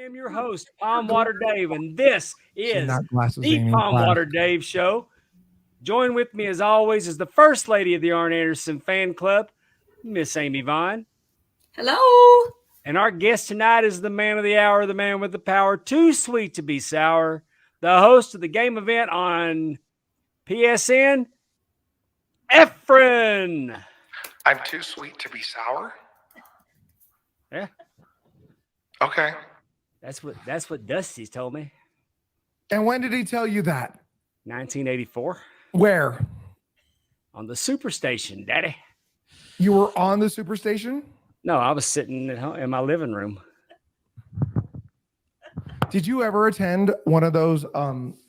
am your host, Pondwater Dave, and this is Not glasses, the Amy. Pondwater Dave Show. Join with me, as always, is the First Lady of the Arn Anderson Fan Club, Miss Amy Vaughn. Hello. And our guest tonight is the man of the hour, the man with the power, too sweet to be sour, the host of the game event on PSN, Efren. I'm too sweet to be sour? Yeah. Okay. That's what Dusty's told me. And when did he tell you that? 1984. Where? On the Superstation, Daddy. You were on the Superstation? No, I was sitting at home in my living room. Did you ever attend one of those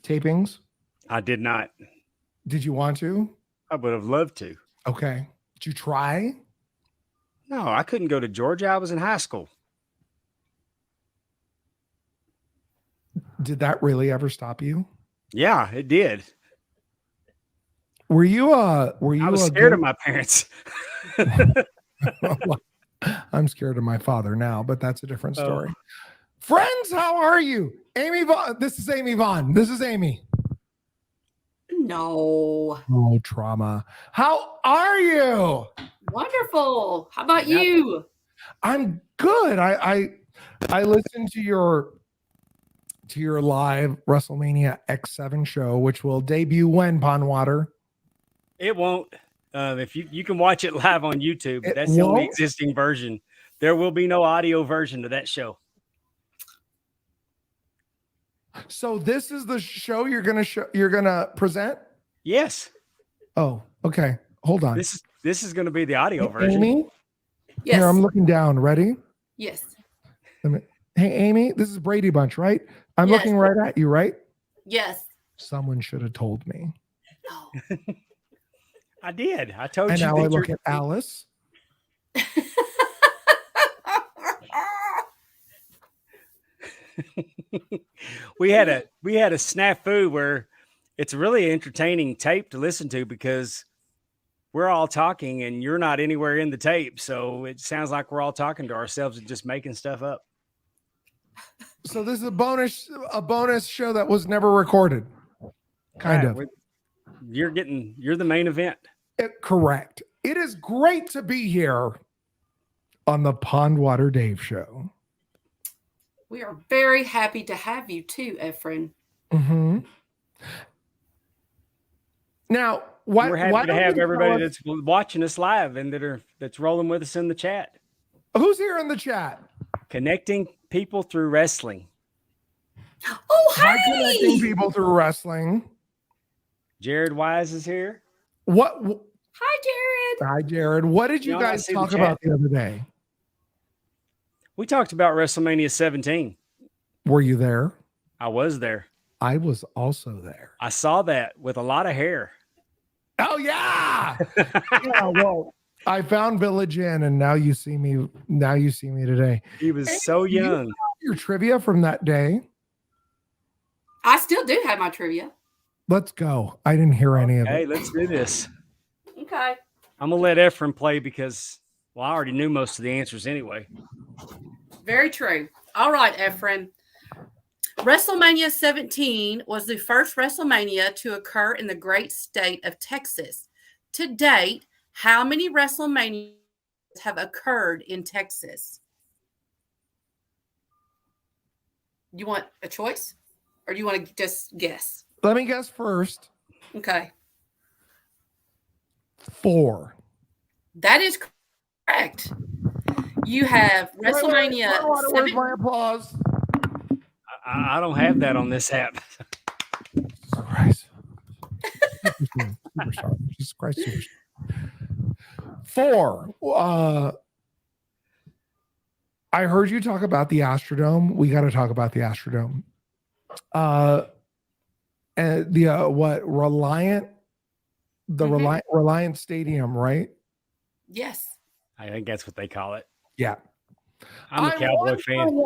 tapings? I did not. Did you want to? I would have loved to. Okay. Did you try? No, I couldn't go to Georgia. I was in high school. Did that really ever stop you? Yeah, it did. Were you I was scared of my parents. I'm scared of my father now, but that's a different story. Friends, how are you? Amy Vaughn. This is Amy Vaughn. This is Amy. No. Oh, trauma. How are you? Wonderful. How about you? I'm good. I listened to your live WrestleMania X7 show, which will debut when, Pondwater? It won't. If you can watch it live on YouTube, It that's the only won't? existing version. There will be no audio version of that show. So this is the show you're gonna present? Yes. Oh, okay. Hold on. This is going to be the audio version. Amy? Yes. Here, I'm looking down. Ready? Yes. Hey, Amy, this is Brady Bunch, right? I'm Yes. looking right at you, right? Yes. Someone should have told me. Oh. I did. I told And you. now that I look you're- at Alice. we had a snafu where it's a really entertaining tape to listen to because we're all talking and you're not anywhere in the tape. So it sounds like we're all talking to ourselves and just making stuff up. So this is a bonus show that was never recorded. Kind of. You're the main event. Correct. It is great to be here on the Pondwater Dave Show. We are very happy to have you too, Efren. Mm-hmm. Now, we're happy to have everybody that's watching us live and that's rolling with us in the chat. Who's here in the chat? Connecting people through wrestling. Oh, By hey! connecting people through wrestling. Jared Wise is here. What? Hi, Jared. Hi, Jared. What did you Y'all not guys see the talk chat? about the other day? We talked about WrestleMania 17. Were you there? I was there. I was also there. I saw that with a lot of hair. Oh yeah. Yeah. Well, I found Village Inn, and now you see me. Now you see me today. He was so You young. have your trivia from that day. I still do have my trivia. Let's go. I didn't hear any of Hey, it. let's do this. Okay. I'm gonna let Efren play because, well, I already knew most of the answers anyway. Very true. All right, Efren. WrestleMania 17 was the first WrestleMania to occur in the great state of Texas. To date, how many WrestleManias have occurred in Texas? You want a choice? Or do you want to just guess? Let me guess first. Okay. 4. That is correct. You have WrestleMania. Where's my applause? I don't have that on this app. Christ. Superstar. Jesus Christ, superstar. 4. I heard you talk about the Astrodome. We got to talk about the Astrodome. And the Reliant Stadium, right? Yes. I think that's what they call it. Yeah. I'm a Cowboy fan.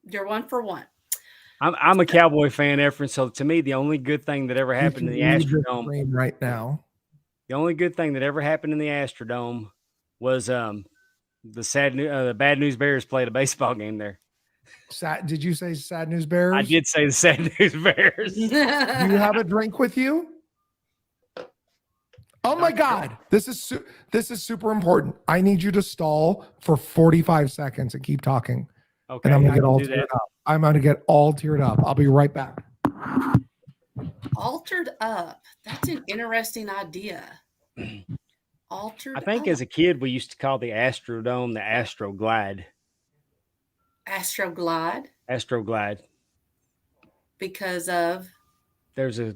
You're 1 for 1. I'm a Cowboy fan, Efren. So to me, the only good thing that ever happened in the Astrodome right now, the only good thing that ever happened in the Astrodome was the bad news Bears played a baseball game there. Did you say Sad News Bears? I did say the Sad News Bears. Do you have a drink with you? Oh my God. This is super important. I need you to stall for 45 seconds and keep talking. Okay. And I'm going to get all teared up. I'm going to get all teared up. I'll be right back. Altered up. That's an interesting idea. Altered I think up. as a kid, we used to call the Astrodome the Astroglide. Astroglide. Astroglide. Because of? There's a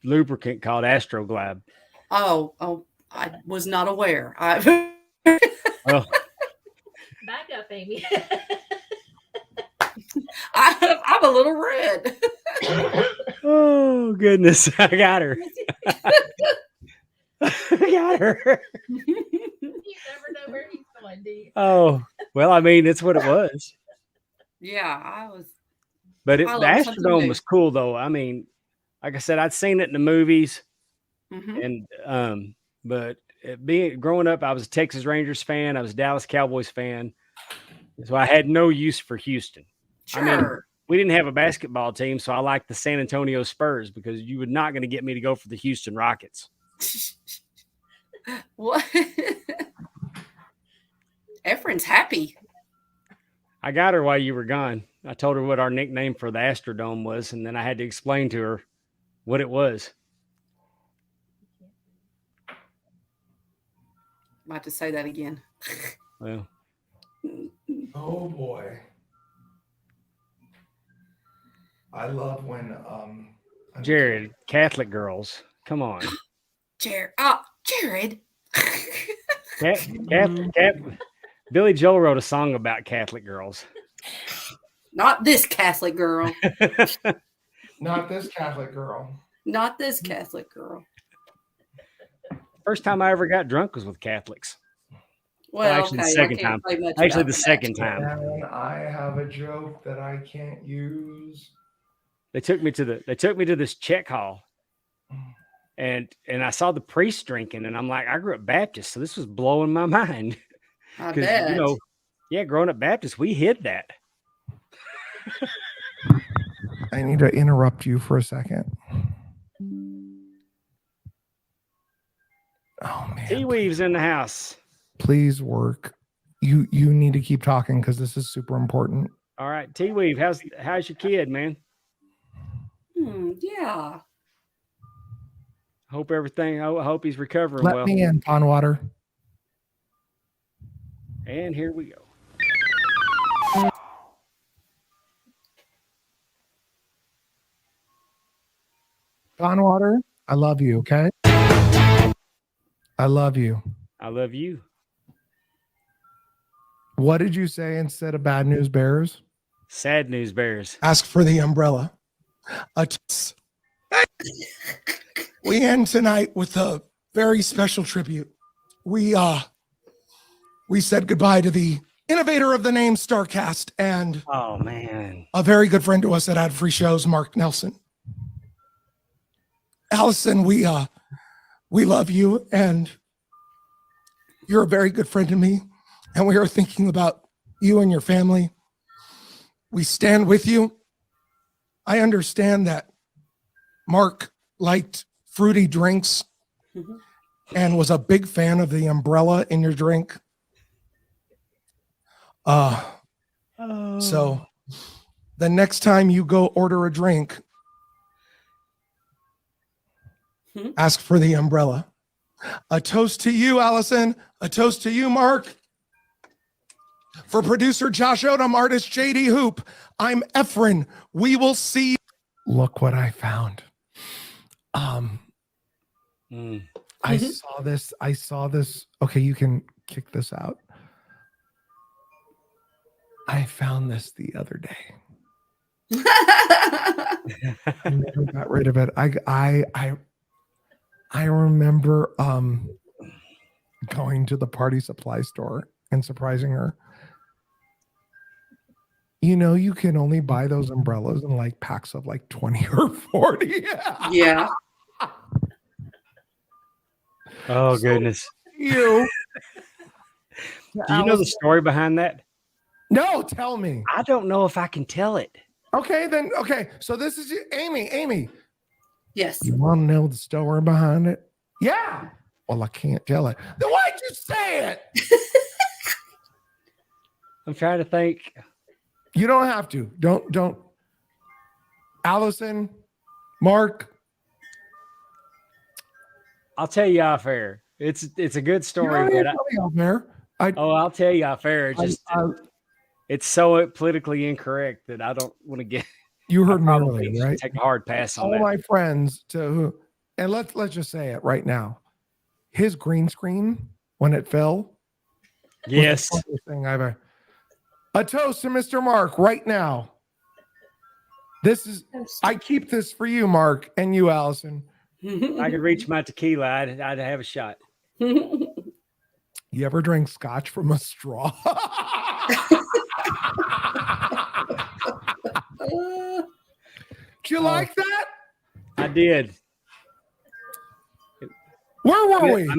lubricant called Astroglide. Oh, I was not aware. Oh. Back up, Amy. I'm a little red. Oh, goodness. I got her. I got her. You never know where he's going, do you? Oh, well, I mean, it's what it was. Yeah, I was. But the learned something Astrodome new. was cool, though. I mean, like I said, I'd seen it in the movies. Mhm. And but growing up, I was a Texas Rangers fan. I was a Dallas Cowboys fan. So I had no use for Houston. Sure. I mean, we didn't have a basketball team, so I liked the San Antonio Spurs because you were not going to get me to go for the Houston Rockets. What? Efren's happy. I got her while you were gone. I told her what our nickname for the Astrodome was, and then I had to explain to her what it was. I'm about to say that again. Well, Oh boy. I love when Jared, Catholic girls, come on. Jared. Jared. Billy Joel wrote a song about Catholic girls. Not this Catholic girl. not this Catholic girl. Not this Catholic girl. First time I ever got drunk was with Catholics. Well, actually, the okay, second I can't time. say much Actually, about the that. second time. And I have a joke that I can't use. They took me to this Czech hall, and I saw the priest drinking, and I'm like, I grew up Baptist, so this was blowing my mind. I Because bet. growing up Baptist, we hid that. I need to interrupt you for a second. Oh man. T-Weave's in the house. Please work. You need to keep talking because this is super important. All right, T-Weave, how's your kid, man? Yeah. I hope he's recovering Let well. me in, Pondwater. And here we go. Pondwater, I love you, okay? I love you. I love you. What did you say instead of Bad News Bears? Sad News Bears. Ask for the umbrella. We end tonight with a very special tribute. We said goodbye to the innovator of the name Starcast and Oh man. a very good friend to us at Ad Free Shows, Mark Nelson. Allison, we love you and you're a very good friend to me. And we are thinking about you and your family. We stand with you. I understand that Mark liked fruity drinks and was a big fan of the umbrella in your drink. So the next time you go order a drink, ask for the umbrella. A toast to you, Allison. A toast to you, Mark. For producer Josh Odom, artist JD Hoop, I'm Efren. We will see. Look what I found. I saw this. Okay, you can kick this out. I found this the other day. I never got rid of it. I remember going to the party supply store and surprising her. You know, you can only buy those umbrellas in like packs of like 20 or 40. Yeah. Oh goodness. You. Do you know the story behind that? No, tell me. I don't know if I can tell it. Okay, then. Okay, so this is Amy. Amy, Yes. you want to know the story behind it? Yeah. Well, I can't tell it. Then why'd you say it? I'm trying to think. You don't have to. Don't. Allison, Mark. I'll tell you off air. It's a good You story, don't but have to tell me out there. I'll tell you off air. It's just it's so politically incorrect that I don't want to get. You heard me Probably earlier, right? take a hard pass on All that. my friends to who, and let's just say it right now. His green screen when it fell. Yes. was the funniest thing I've ever. A toast to Mr. Mark right now. This is. I keep this for you, Mark, and you, Allison. If I could reach my tequila, I'd have a shot. You ever drink scotch from a straw? Do you like that? I did. Where were we? I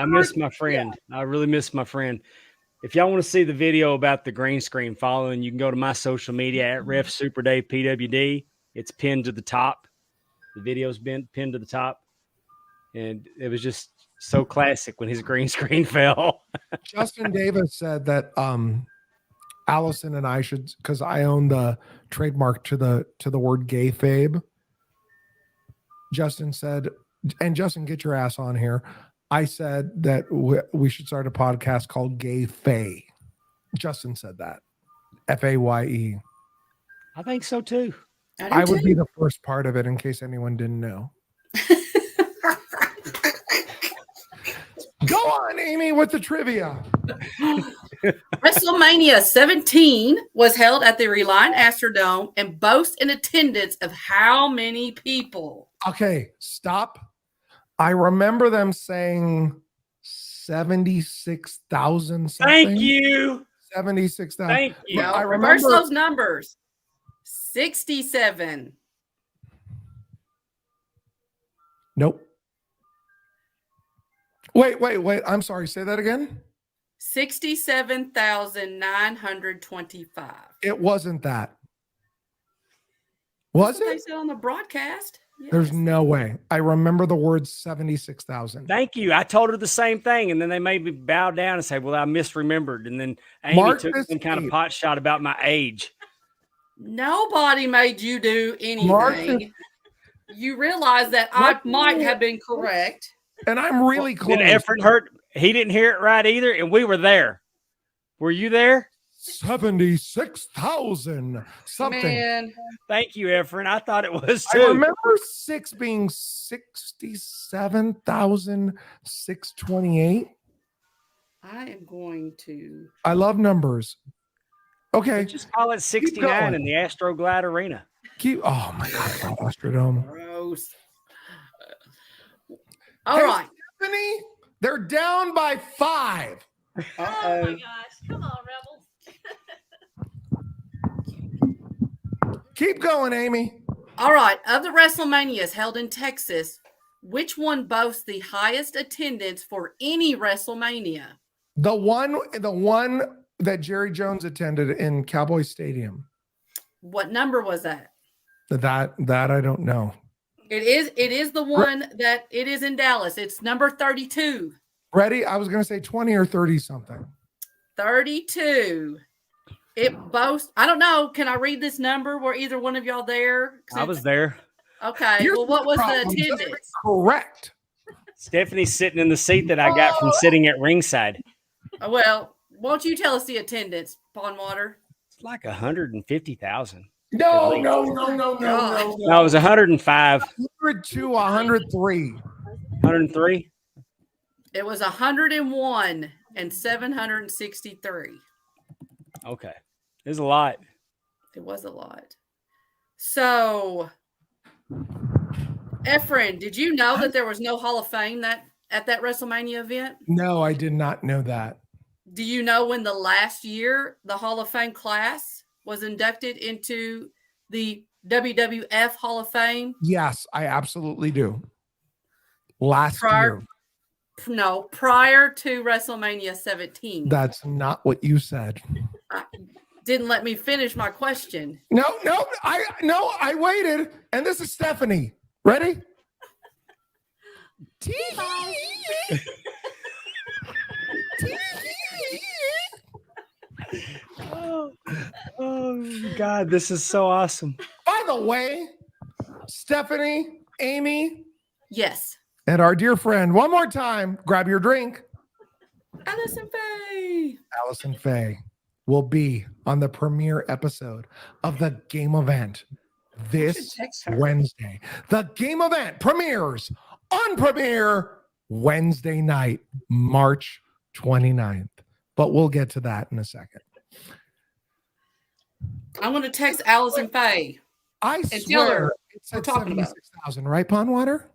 miss my friend. I really miss my friend. If y'all want to see the video about the green screen following, you can go to my social media at Ref Super Dave PWD. It's pinned to the top. The video's been pinned to the top. And it was just so classic when his green screen fell. Justin Davis said that Allison and I should, because I own the trademark to the word gay fabe. Justin said, and Justin, get your ass on here. I said that we should start a podcast called Gay Faye. Justin said that. FAYE. I think so too. I would be the first part of it in case anyone didn't know. Go on, Amy, with the trivia. WrestleMania 17 was held at the Reliant Astrodome and boasts an attendance of how many people? Okay, stop. I remember them saying 76,000 something. Thank you. 76,000. Thank you. No, I reverse remember- those numbers. 67. Nope. Wait. I'm sorry. Say that again. 67,925. It wasn't that. Was That's what they it? said on the broadcast. There's Yes. no way. I remember the word 76,000. Thank you. I told her the same thing, and then they made me bow down and say, "Well, I misremembered." And then Amy Mark took this some kind of tape. pot shot about my age. Nobody made you do Mark anything. You realize that I might have been correct. And I'm really close. Then Efren hurt. He didn't hear it right either, and we were there. Were you there? 76,000 something. Man, Thank you, Efren. I thought it was I too. remember 6 being 67,628. I am going to. I love numbers. Okay. Just call it 69 going. in the Astroglide Arena. Oh my God, Astrodome. Gross. All Hey, right. Stephanie, they're down by 5. Oh my Uh-oh. gosh. Come on, Rebels. Keep going, Amy. All right. Of the WrestleManias held in Texas, which one boasts the highest attendance for any WrestleMania? The one that Jerry Jones attended in Cowboy Stadium. What number was that? That I don't know. It is the one that it is in Dallas. It's number 32. Ready? I was going to say 20 or 30 something. 32. It boasts, I don't know. Can I read this number? Were either one of y'all there? I was there. Okay. Here's Well, what was the problem. attendance? Correct. Stephanie's sitting in the seat that I got from sitting at ringside. Well, won't you tell us the attendance, Pondwater? It's like 150,000. No. No, it was 105, 100 to 103. 103. It was 101 and 763. Okay. There's a lot. It was a lot. So, Efren, did you know that there was no Hall of Fame at that WrestleMania event? No, I did not know that. Do you know when the last year the Hall of Fame class was inducted into the WWF Hall of Fame? Yes, I absolutely do. Last Prior- year. No, prior to WrestleMania 17. That's not what you said. didn't let me finish my question. No, I waited. And this is Stephanie. Ready? Oh God, this is so awesome. By the way, Stephanie, Amy, Yes. and our dear friend, one more time, grab your drink. Allison Faye. Allison Faye will be on the premiere episode of the game event this text her. Wednesday. The game event premieres on premiere Wednesday night, March 29th. But we'll get to that in a second. I'm going to text Allison Faye. I tell swear her it said we're talking about. 76,000, right, Pondwater?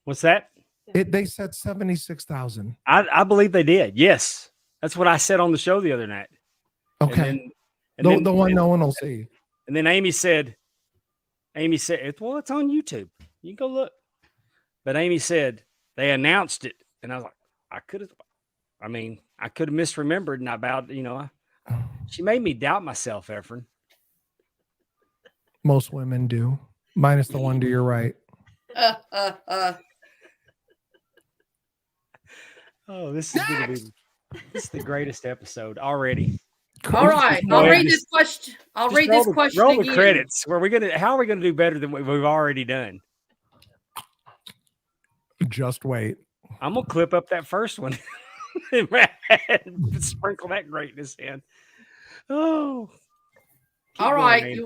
What's that? They said 76,000. I believe they did. Yes, that's what I said on the show the other night. Okay. And then, The one no one will see. And then Amy said, well, it's on YouTube. You can go look. But Amy said they announced it. And I was like, I could have misremembered. And she made me doubt myself, Efren. Most women do, minus the one to your right. Oh, this is the greatest episode already. All right. I'll read this question. I'll read this question roll again. the credits. How are we gonna do better than what we've already done? Just wait. I'm gonna clip up that first one and sprinkle that greatness in. Oh, all right.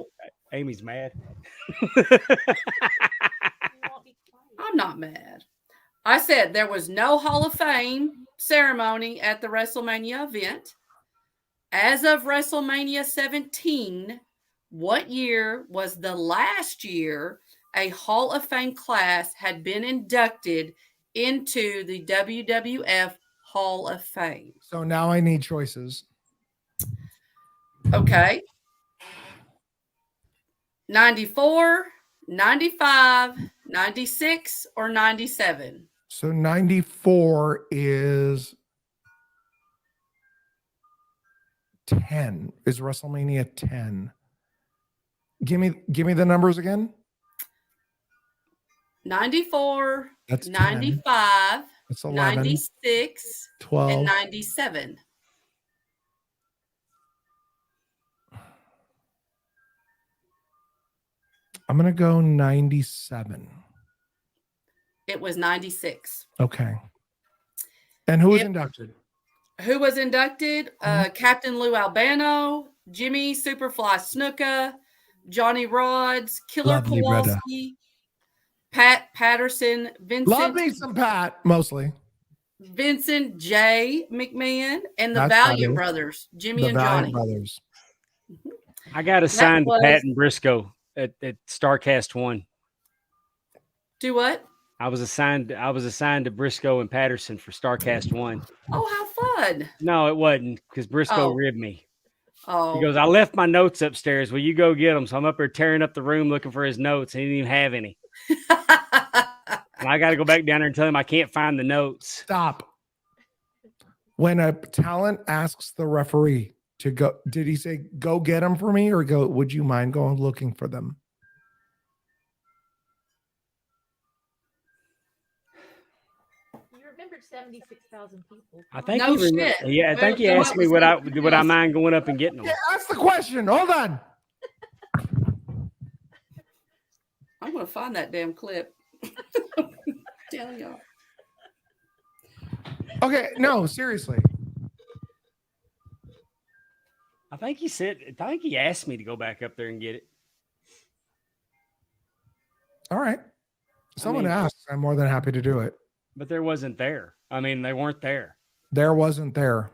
Amy's mad. I'm not mad. I said there was no Hall of Fame ceremony at the WrestleMania event. As of WrestleMania 17, what year was the last year a Hall of Fame class had been inducted into the WWF Hall of Fame? So now I need choices. Okay. 94, 95, 96, or 97? So 94 is 10. Is WrestleMania 10? Give me the numbers again. 94, That's 10. 95, That's 11. 96, 12. and 97. I'm going to go 97. It was 96. Okay. And who was inducted? Who was inducted? Captain Lou Albano, Jimmy Superfly Snuka, Johnny Rods, Killer Lovely, Retta. Kowalski, Pat Patterson, Love me some Pat, mostly. Vincent J. McMahon, and the That's Valiant funny. Brothers, Jimmy The and Valiant Johnny. Brothers. I got assigned to Pat and Briscoe at Starcast 1. Do what? I was assigned to Briscoe and Patterson for Starcast 1. Oh, how fun. No, it wasn't, because Briscoe ribbed me. Oh. He goes, I left my notes upstairs. Will you go get them? So I'm up there tearing up the room looking for his notes. He didn't even have any. And I got to go back down there and tell him I can't find the notes. Stop. When a talent asks the referee to go, did he say, go get them for me, or go, would you mind going looking for them? You remembered 76,000 people. I think No he shit. Yeah, I think he asked me would I mind going up and getting them. Yeah, that's the question. Hold on. I'm going to find that damn clip. Tell y'all. Okay, no, seriously. I think he asked me to go back up there and get it. All right. Someone asked. I'm more than happy to do it. But there wasn't there. I mean, they weren't there. There wasn't there.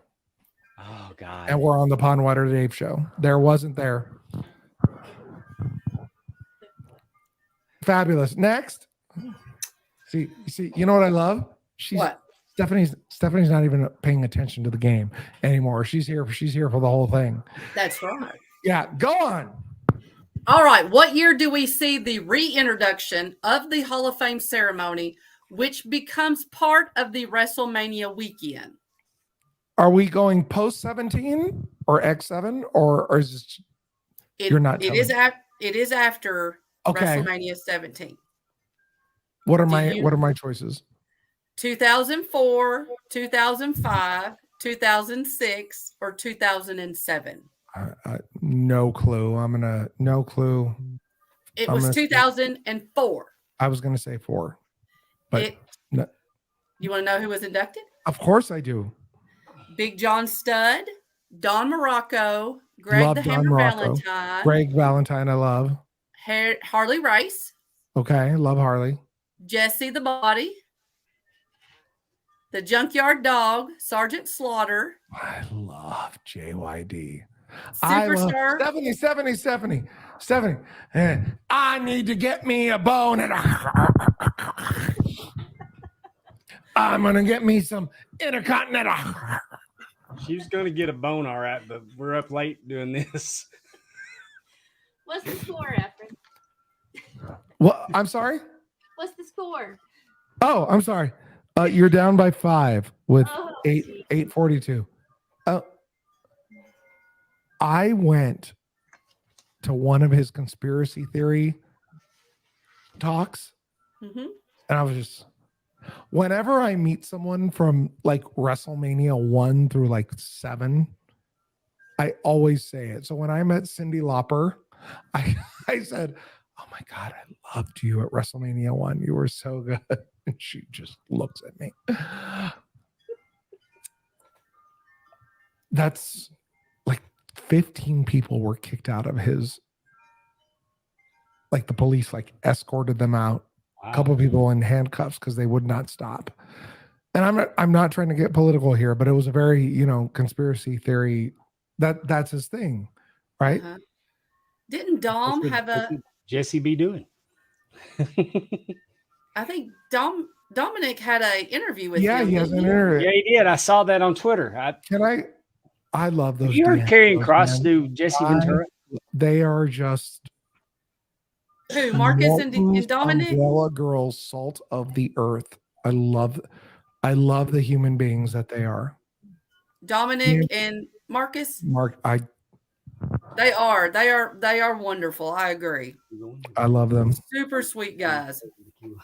Oh, God. And we're on the Pondwater Dave show. There wasn't there. Fabulous. Next. See, you know what I love? What? Stephanie's not even paying attention to the game anymore. She's here for the whole thing. That's right. Yeah, go on. All right. What year do we see the reintroduction of the Hall of Fame ceremony, which becomes part of the WrestleMania weekend? Are we going post 17 or X7 or is this, you're not It telling is me? it is after Okay. WrestleMania 17. What are Do you- my choices? 2004, 2005, 2006, or 2007? No clue. No clue. It I'm was gonna say- 2004. I was gonna say 4, but no, You want to know who was inducted? of course I do. Big John Studd, Don Morocco, Greg Love the Don Hammer Morocco. Valentine, Greg Valentine, I love. Harley Race, Okay, love Harley. Jesse the Body, the Junkyard Dog, Sergeant Slaughter, I love JYD. Superstar. 70. I need to get me a bone and I'm gonna get me some Intercontinental. She was going to get a bone, all right, but we're up late doing this. What's the score, Efren? What? I'm sorry. What's the score? Oh, I'm sorry. You're down by 5 with Oh, 842. Oh, I went to one of his conspiracy theory talks, Mhm. and I was just, whenever I meet someone from like WrestleMania 1 through like 7, I always say it. So when I met Cyndi Lauper, I said, "Oh my God, I loved you at WrestleMania 1. You were so good." And she just looks at me. That's like 15 people were kicked out of his, like the police like escorted them out. Wow. A couple of people in handcuffs because they would not stop. And I'm not trying to get political here, but it was a very, conspiracy theory that's his thing, right? Uh-huh. Didn't Dom have What would Jesse be doing? I think Dominic had an interview with Yeah, him. he has an didn't he? interview. Yeah, he did. I saw that on Twitter. I love those. Have you heard DMs, Karrion Cross man. do Jesse Ventura? They are just Who, Marcus and Morton's Dominic? Umbrella Girls, salt of the earth. I love the human beings that they are. Dominic and Marcus? Mark, They are wonderful. I agree. I love them. Super sweet guys.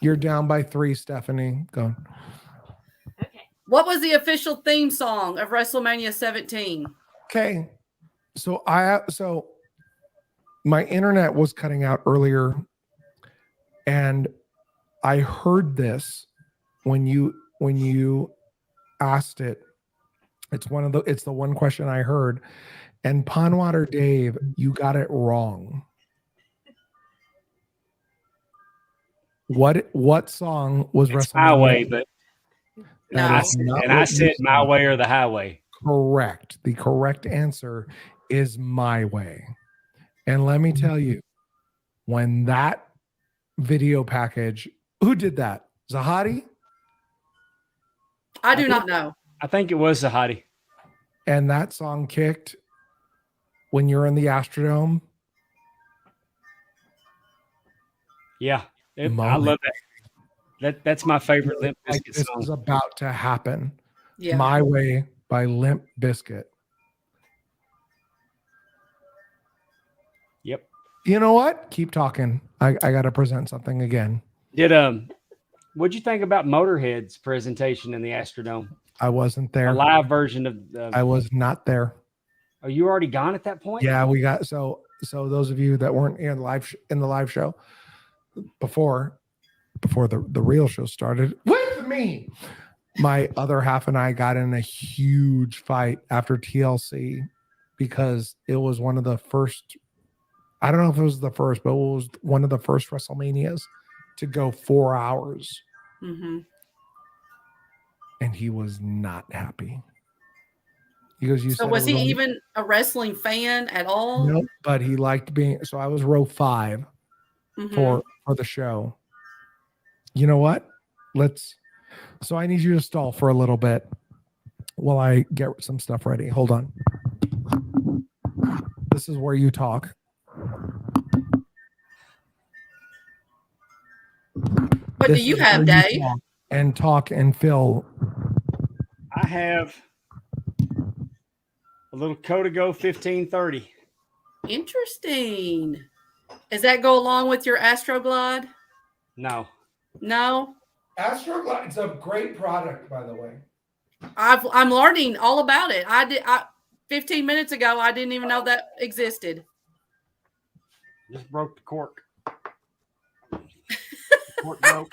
You're down by 3, Stephanie. Go. okay. What was the official theme song of WrestleMania 17? Okay. So my internet was cutting out earlier, and I heard this when you asked it. It's the one question I heard. And Pondwater Dave, you got it wrong. What song was It's WrestleMania? my way, but No. That is not I what you said my said. way or the highway. Correct. The correct answer is My Way. And let me tell you, when that video package, who did that? Zahadi? I do not know. I think it was the hottie. And that song kicked when you're in the Astrodome. Yeah, I Moment. love that. That's my favorite Limp Like Bizkit this song. is about to happen. Yeah. My Way by Limp Bizkit. Yep. You know what? Keep talking. I got to present something again. What'd you think about Motorhead's presentation in the Astrodome? I wasn't A there. live version of. I was not there. Are you already gone at that point? Yeah, we got so those of you that weren't in the live show before the real show started with me, my other half and I got in a huge fight after TLC because it was one of the first. I don't know if it was the first, but it was one of the first WrestleManias to go 4 hours, Mm-hmm. and he was not happy. He goes, "You So said was it he only-" even a wrestling fan at all? Nope, but he liked being. So I was row 5 Mhm. for the show. You know what? So I need you to stall for a little bit while I get some stuff ready. Hold on. This is where you talk. What do This you is have, where Dave? talk and Phil. I have A little Codigo 1530. Interesting. Does that go along with your Astroglide? No. No. Astroglide, it's a great product, by the way. I'm learning all about it. 15 minutes ago, I didn't even know that existed. Just broke the cork. Cork broke.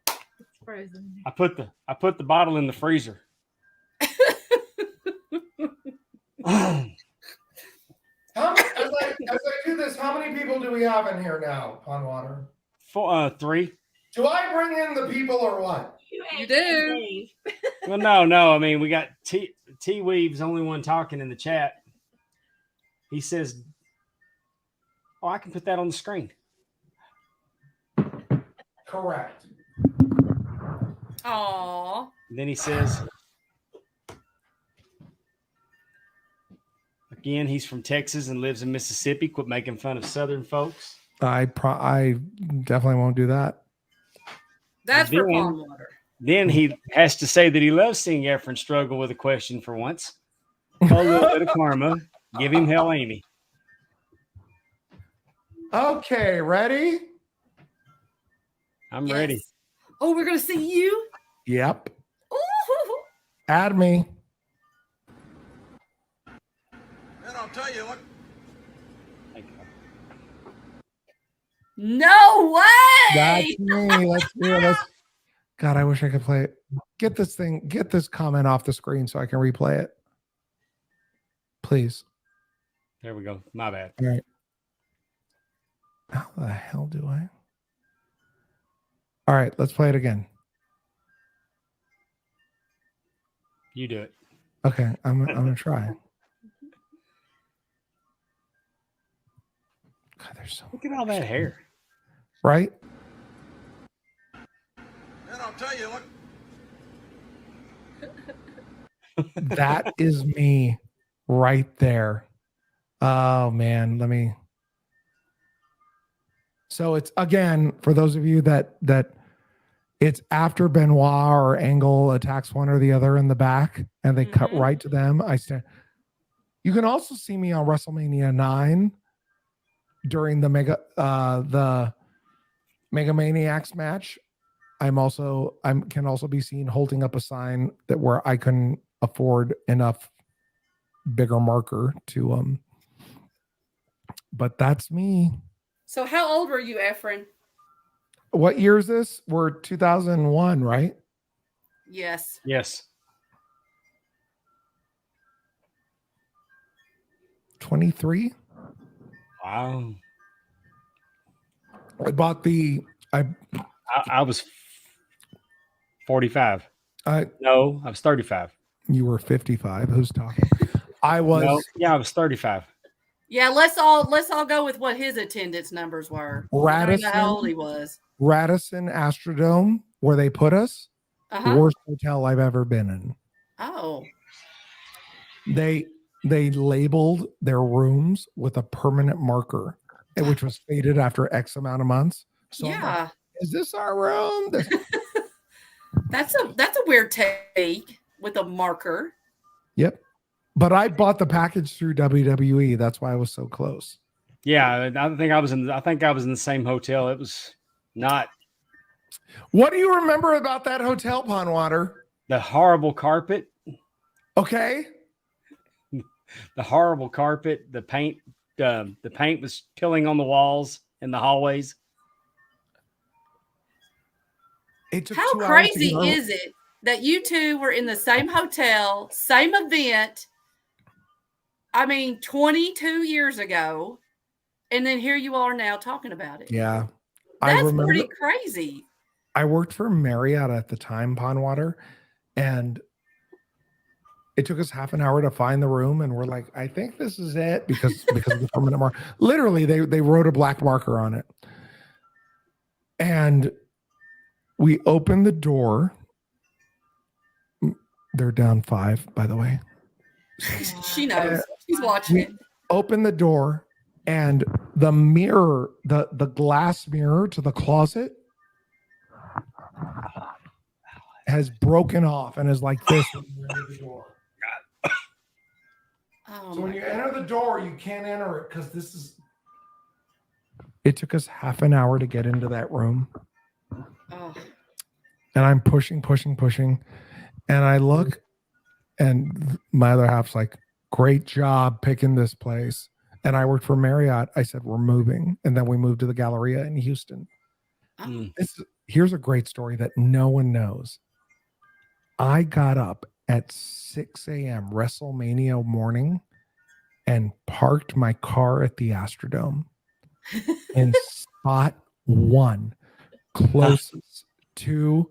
It's frozen. I put the bottle in the freezer. As I do this, how many people do we have in here now, Pondwater? 3. Do I bring in the people or what? You do. Well, no. I mean, we got T Weave's only one talking in the chat. He says, "Oh, I can put that on the screen." Correct. Aw. And then he says, again, he's from Texas and lives in Mississippi. Quit making fun of Southern folks. I definitely won't do that. That's for Then- Pondwater. Then he has to say that he loves seeing Efren struggle with a question for once. A little bit of karma. Give him hell, Amy. Okay, ready? I'm Yes. ready. Oh, we're going to see you? Yep. Ooh. Add me. And I'll tell you what. Thank you. No way. That's me. Let's hear this. God, I wish I could play it. Get this comment off the screen so I can replay it. Please. There we go. My bad. All right. How the hell do I? All right, let's play it again. You do it. Okay, I'm gonna try. God, there's so Look at all that hair. right. And I'll tell you what. That is me right there. Oh man, let me. So it's again for those of you that it's after Benoit or Angle attacks one or the other in the back, and they cut Mhm. right to them. I stand. You can also see me on WrestleMania 9 during the Mega Maniacs match. I can also be seen holding up a sign that where I couldn't afford enough bigger marker to but that's me. So how old were you, Efren? What year is this? We're 2001, right? Yes. Yes. 23. Wow. I bought I was 45. No, I was 35. You were 55. Who's talking? I was No, yeah, I was 35. Yeah, let's all go with what his attendance numbers were. I don't know Radisson, how old he was. Radisson Astrodome, where they put us. Uh-huh. Worst hotel I've ever been in. Oh. They labeled their rooms with a permanent marker, which was faded after X amount of months. So I'm like, Yeah. is this our room? That's a weird take with a marker. Yep. But I bought the package through WWE. That's why I was so close. Yeah, I think I was in the same hotel. It was not What do you remember about that hotel, Pondwater? the horrible carpet. Okay. The horrible carpet. The paint was peeling on the walls in the hallways. It took How 2 hours to crazy get over- is it that you two were in the same hotel, same event? I mean, 22 years ago, and then here you are now talking about it. Yeah. I That's remember pretty crazy. I worked for Marriott at the time, Pondwater, and it took us half an hour to find the room, and we're like, I think this is it because of the permanent mark. Literally, they wrote a black marker on it. And we opened the door. They're down 5, by the way. She knows. She's watching We it. opened the door, and the mirror, the glass mirror to the closet has broken off and is like this when you enter the door. Oh, So when my you God. enter the door, you can't enter it because this is. It took us half an hour to get into that room. Oh. And I'm pushing. And I look, and my other half's like, great job picking this place. And I worked for Marriott. I said, we're moving. And then we moved to the Galleria in Houston. Oh. Here's a great story that no one knows. I got up at 6 a.m. WrestleMania morning and parked my car at the Astrodome in spot 1, closest to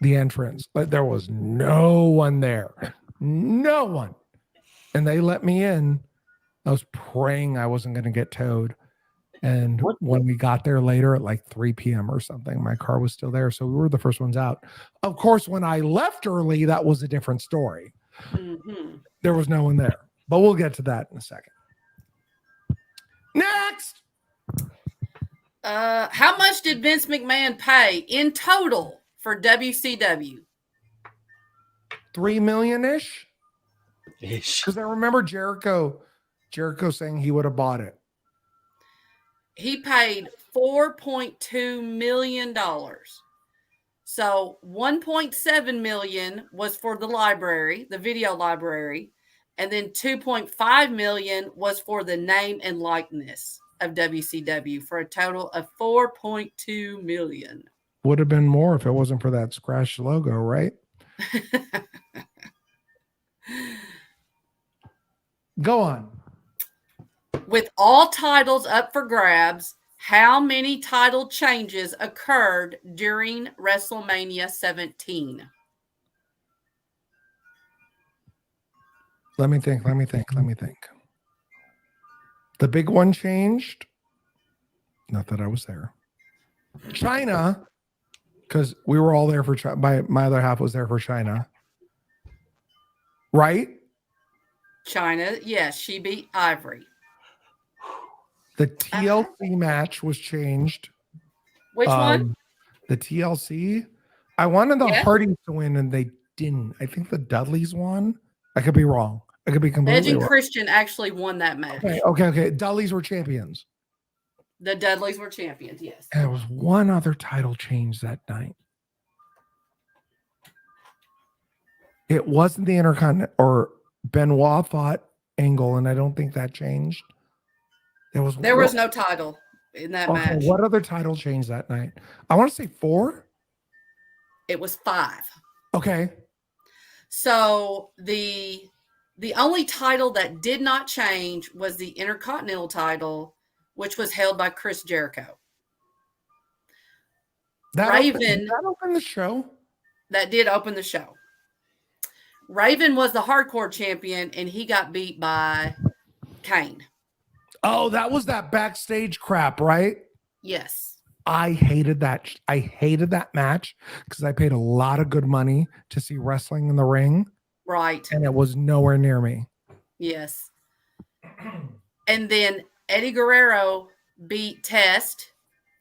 the entrance. But there was no one there. No one. And they let me in. I was praying I wasn't going to get towed. And when we got there later at like 3 p.m. or something, my car was still there. So we were the first ones out. Of course, when I left early, that was a different story. Mm-hmm. There was no one there. But we'll get to that in a second. Next. How much did Vince McMahon pay in total for WCW? $3 million-ish. Ish. Because I remember Jericho saying he would have bought it. He paid $4.2 million. So $1.7 million was for the library, the video library, and then $2.5 million was for the name and likeness of WCW for a total of $4.2 million. Would have been more if it wasn't for that scratch logo, right? Go on. With all titles up for grabs, how many title changes occurred during WrestleMania 17? Let me think. The big one changed. Not that I was there. China, because we were all there for China. My other half was there for China. Right? China, yes, she beat Ivory. The TLC match was changed. Which one? The TLC. I wanted the Yeah. Hardys to win, and they didn't. I think the Dudleys won. I could be wrong. I could be Edge completely and wrong. Christian actually won that match. Okay. Dudleys were champions. The Dudleys were champions, yes. And there was one other title change that night. It wasn't the Intercontinental, or Benoit fought Angle, and I don't think that changed. There was no title in that match. What other title changed that night? I want to say 4. It was 5. Okay. So the only title that did not change was the Intercontinental title, which was held by Chris Jericho. That opened the show. That did open the show. Raven was the hardcore champion, and he got beat by Kane. Oh, that was that backstage crap, right? Yes. I hated that. I hated that match because I paid a lot of good money to see wrestling in the ring. Right. And it was nowhere near me. Yes. And then Eddie Guerrero beat Test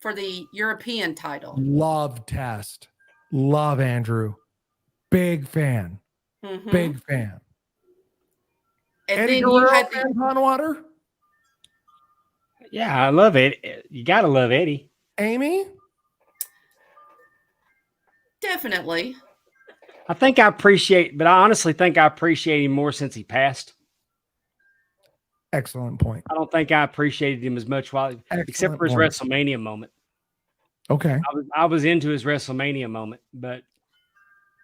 for the European title. Love Test. Love Andrew. Big fan. Mm-hmm. Big fan. And Eddie then Guerrero you had and Pondwater. Yeah, I love it. You gotta love Eddie. Amy? Definitely. I honestly think I appreciate him more since he passed. Excellent point. I don't think I appreciated him as much except for his WrestleMania moment. Okay. I was into his WrestleMania moment, but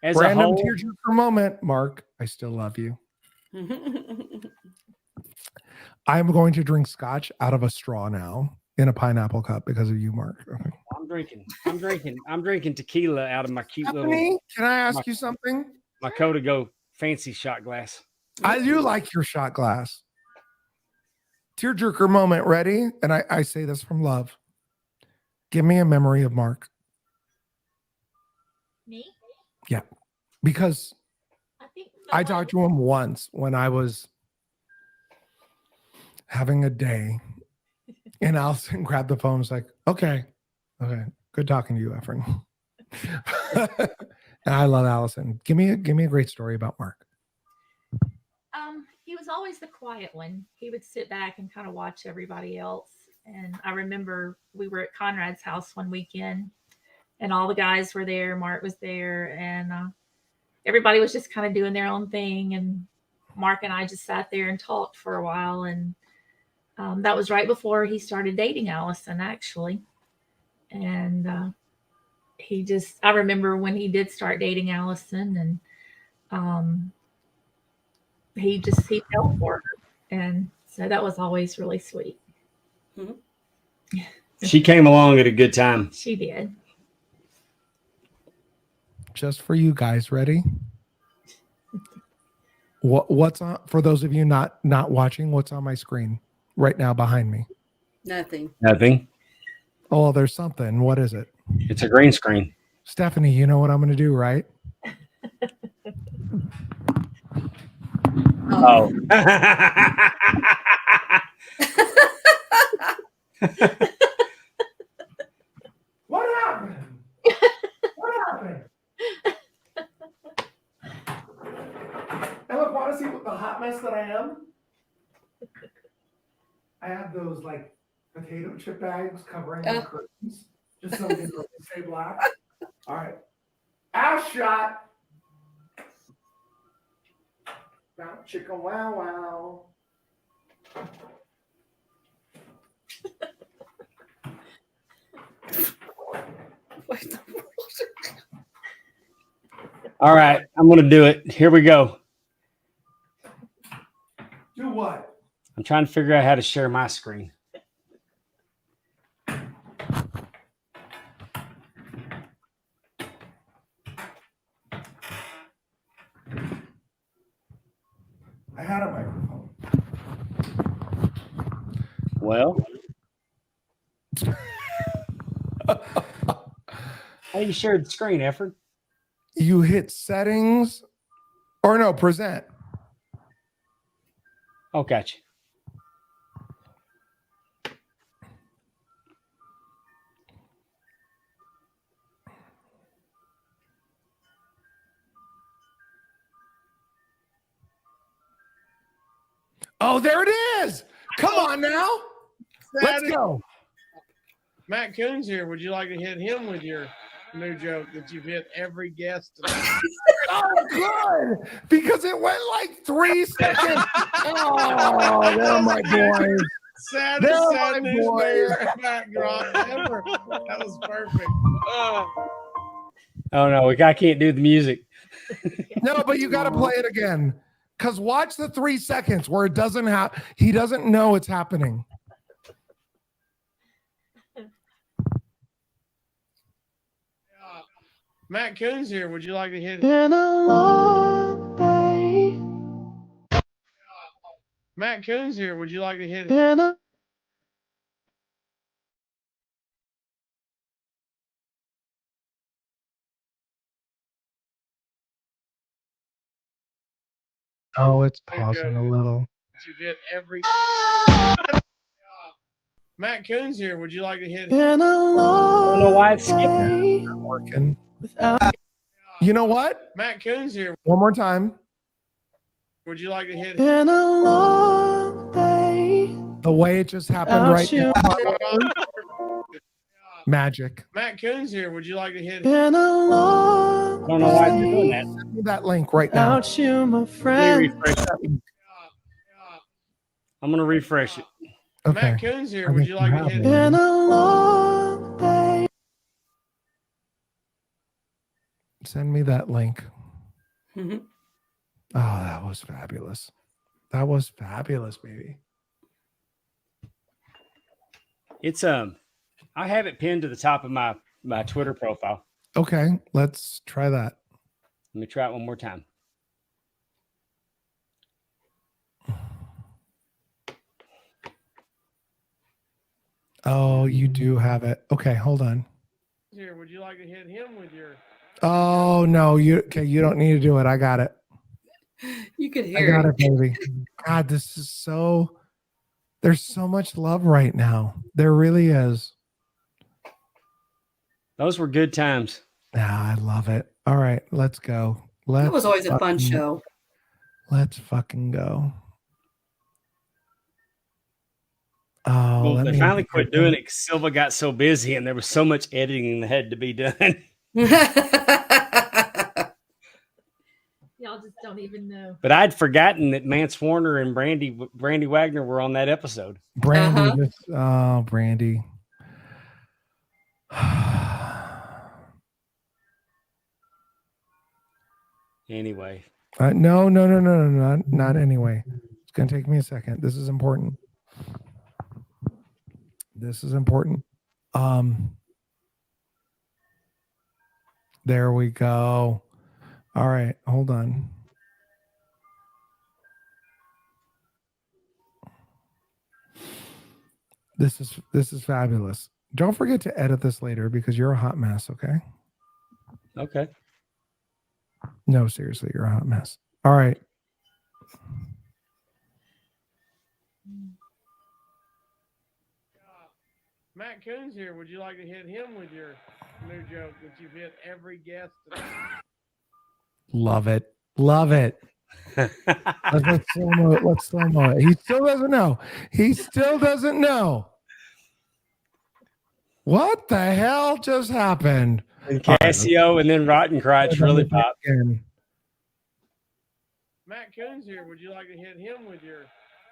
as Random a whole, tearjerker moment, Mark, I still love you. I'm going to drink scotch out of a straw now in a pineapple cup because of you, Mark. Okay. I'm drinking tequila out of my cute little. Can I ask you something? My Go fancy shot glass. I do like your shot glass. Tearjerker moment, ready? And I say this from love. Give me a memory of Mark. Me? Yeah. Because think I talked to him once when I was having a day, and Allison grabbed the phone and was like, okay, good talking to you, Efren. And I love Allison. Give me a great story about Mark. He was was always the quiet one. He would sit back and kind of watch everybody else. And I remember we were at Conrad's house one weekend, and all the guys were there. Mark was there, and everybody was just kind of doing their own thing. And Mark and I just sat there and talked for a while. And that was right before he started dating Allison, actually. And I remember when he did start dating Allison, and he fell for her. And so that was always really sweet. She came along at a good time. She did. Just for you guys, ready? What's on, for those of you not watching, what's on my screen right now behind me? Nothing. Nothing. Oh, there's something. What is it? It's a green screen. Stephanie, you know what I'm going to do, right? Oh. What happened? What happened? And look, want to see what the hot mess that I am? I have those like potato chip bags covering the curtains, just so they don't stay black. All right. Ass shot. Now, chicken wow wow. All right, I'm going to do it. Here we go. Do what? I'm trying to figure out how to share my screen. I had a microphone. Well, how do you share the screen, Efren? You hit settings, or no, present. Oh, gotcha. Oh, there it is. Come on now. Let's go. Matt Coons here. Would you like to hit him with your new joke that you've hit every guest tonight? Oh, good. Because it went like 3 seconds. Oh, they're my boys. Saddest sad news bear backdrop ever. That was perfect. Oh, no, I can't do the music. No, but you got to play it again. Because watch the 3 seconds where it doesn't have, he doesn't know it's happening. Matt Coons here. Would you like to hit Been a long day. Matt Coons here. Would you like to hit Been a Oh, it's pausing a little. You've hit every Matt Coons here. Would you like to hit been a I long don't know why it's skipping. day Not working. without You know what? Matt Coons here. One more time. Would you like to hit been a long day The way it just happened without right you. now. Magic. Matt Coons here. Would you like to hit Been a I long don't know why it's doing day that. Send me that link right now. without you, my Let me friend. refresh it. I'm going to refresh it. Okay. Matt Coons here. I Would think you like you to have hit me. Been a long day. Send me that link. Mhm. Oh, that was fabulous. That was fabulous, baby. It's I have it pinned to the top of my Twitter profile. Okay, let's try that. Let me try it one more time. Oh, you do have it. Okay, hold on. here? Would you like to hit him with your Oh no, you don't need to do it. I got it. You could I hear got it. it, baby. God, this is so there's so much love right now. There really is. Those were good times. Ah, I love it. All right, let's go. That was always a fun show. Let's fucking go. Oh, Well, let they me finally quit doing it because Silva got so busy and there was so much editing that had to be done. Y'all just don't even know. But I'd forgotten that Mance Warner and Brandy Wagner were on that episode. Brandy. Oh, Brandy. Anyway, No, not anyway. It's gonna take me a second. This is important. There we go. All right, hold on. This is fabulous. Don't forget to edit this later because you're a hot mess, okay? okay. No, seriously, you're a hot mess. All right. Matt Coons here. Would you like to hit him with your new joke that you've hit every guest today? Love it. Let's slow-mo it. He still doesn't know. What the hell just happened? And Casio and then Rotten Crotch really popped. Again. Matt Coons here. Would you like to hit him with your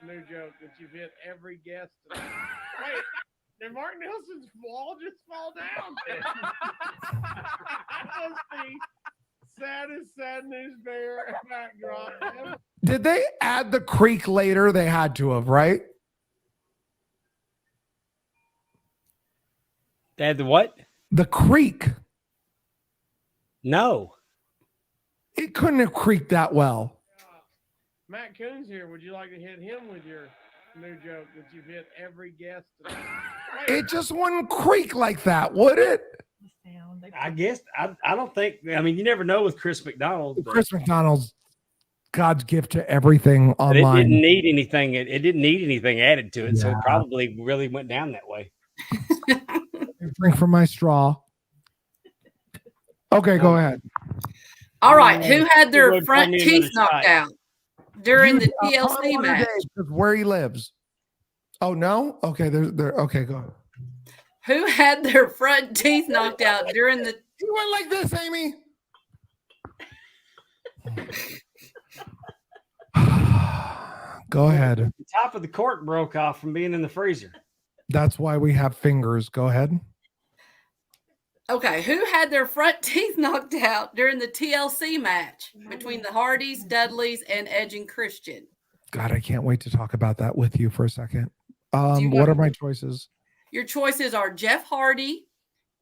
new joke that you've hit every guest today? Wait, did Mark Nelson's wall just fall down? That's the saddest sad news bear backdrop ever. Did they add the creek later? They had to have, right? They had the what? The creek. No. It couldn't have creaked that well. Matt Coons here. Would you like to hit him with your new joke that you've hit every guest today? Wait, It just wouldn't creak like that, would it? The sound. I guess I don't think. I mean, you never know with Chris McDonald. But, Chris McDonald's God's gift to everything but it online. didn't need anything. It didn't need anything added to it, so it Yeah. probably really went down that way. Drink from my straw. Okay, go ahead. All right. Who had their Road front told me teeth another knocked side. out during the TLC Pondwater match? Dave, that's where he lives. Oh no? Okay, okay, go ahead. Who had their front teeth knocked out during the He went like this, Amy. Go ahead. The top of the cork broke off from being in the freezer. That's why we have fingers. Go ahead. Okay, who had their front teeth knocked out during the TLC match between the Hardys, Dudleys, and Edge and Christian? God, I can't wait to talk about that with you for a second. you What know- are my choices? Your choices are Jeff Hardy,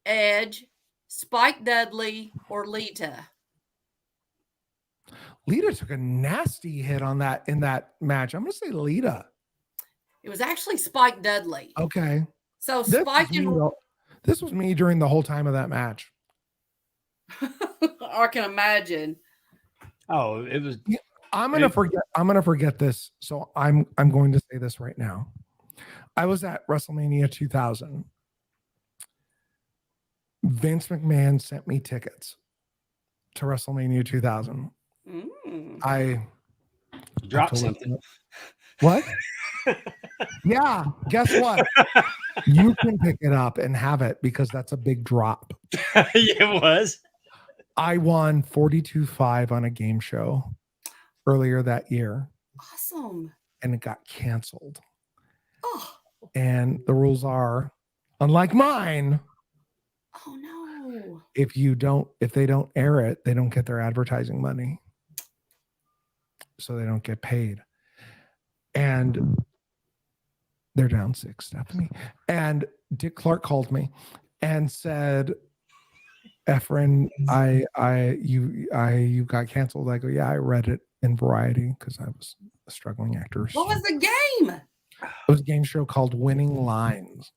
Edge, Spike Dudley, or Lita. Lita took a nasty hit on that in that match. I'm gonna say Lita. It was actually Spike Dudley. Okay. So This Spike was, me, and though. This was me during the whole time of that match. I can imagine. Oh, it was. I'm gonna forget this. So I'm going to say this right now. I was at WrestleMania 2000. Vince McMahon sent me tickets to WrestleMania 2000. Mm. I Drop totally- something. What? Yeah, guess what? You can pick it up and have it because that's a big drop. It was. I won 42.5 on a game show earlier that year Awesome. and it got canceled. Oh, And the rules are, unlike mine, oh no. if they don't air it, they don't get their advertising money. So they don't get paid. And they're down 6, Stephanie. And Dick Clark called me and said, Efren, you got canceled. I go, yeah, I read it in Variety because I was a struggling actor. What was the game? It was a game show called Winning Lines.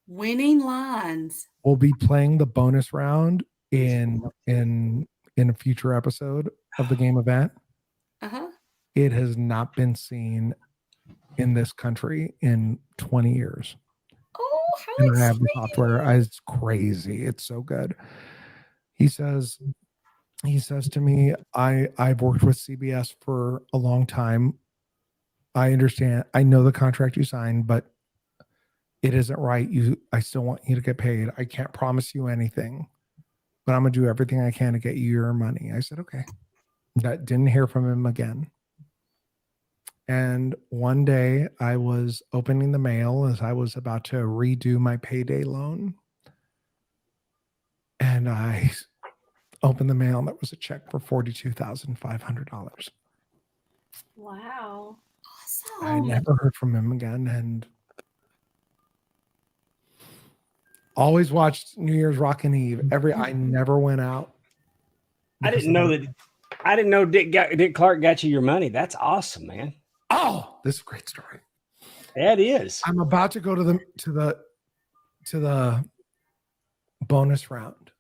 Winning Lines. We'll be playing the bonus round in a future episode of the game event. Uh-huh. It has not been seen in this country in 20 years. Oh, how And I have the exciting. software. It's crazy. It's so good. He says to me, I've worked with CBS for a long time. I understand. I know the contract you signed, but it isn't right. I still want you to get paid. I can't promise you anything, but I'm going to do everything I can to get you your money. I said, okay. That didn't hear from him again. And one day I was opening the mail as I was about to redo my payday loan. And I opened the mail and there was a check for $42,500. Wow. Awesome. I never heard from him again, and always watched New Year's Rockin' Eve. I never went out. I didn't know Dick Clark got you your money. That's awesome, man. Oh, this is a great story. That is. I'm about to go to the bonus round,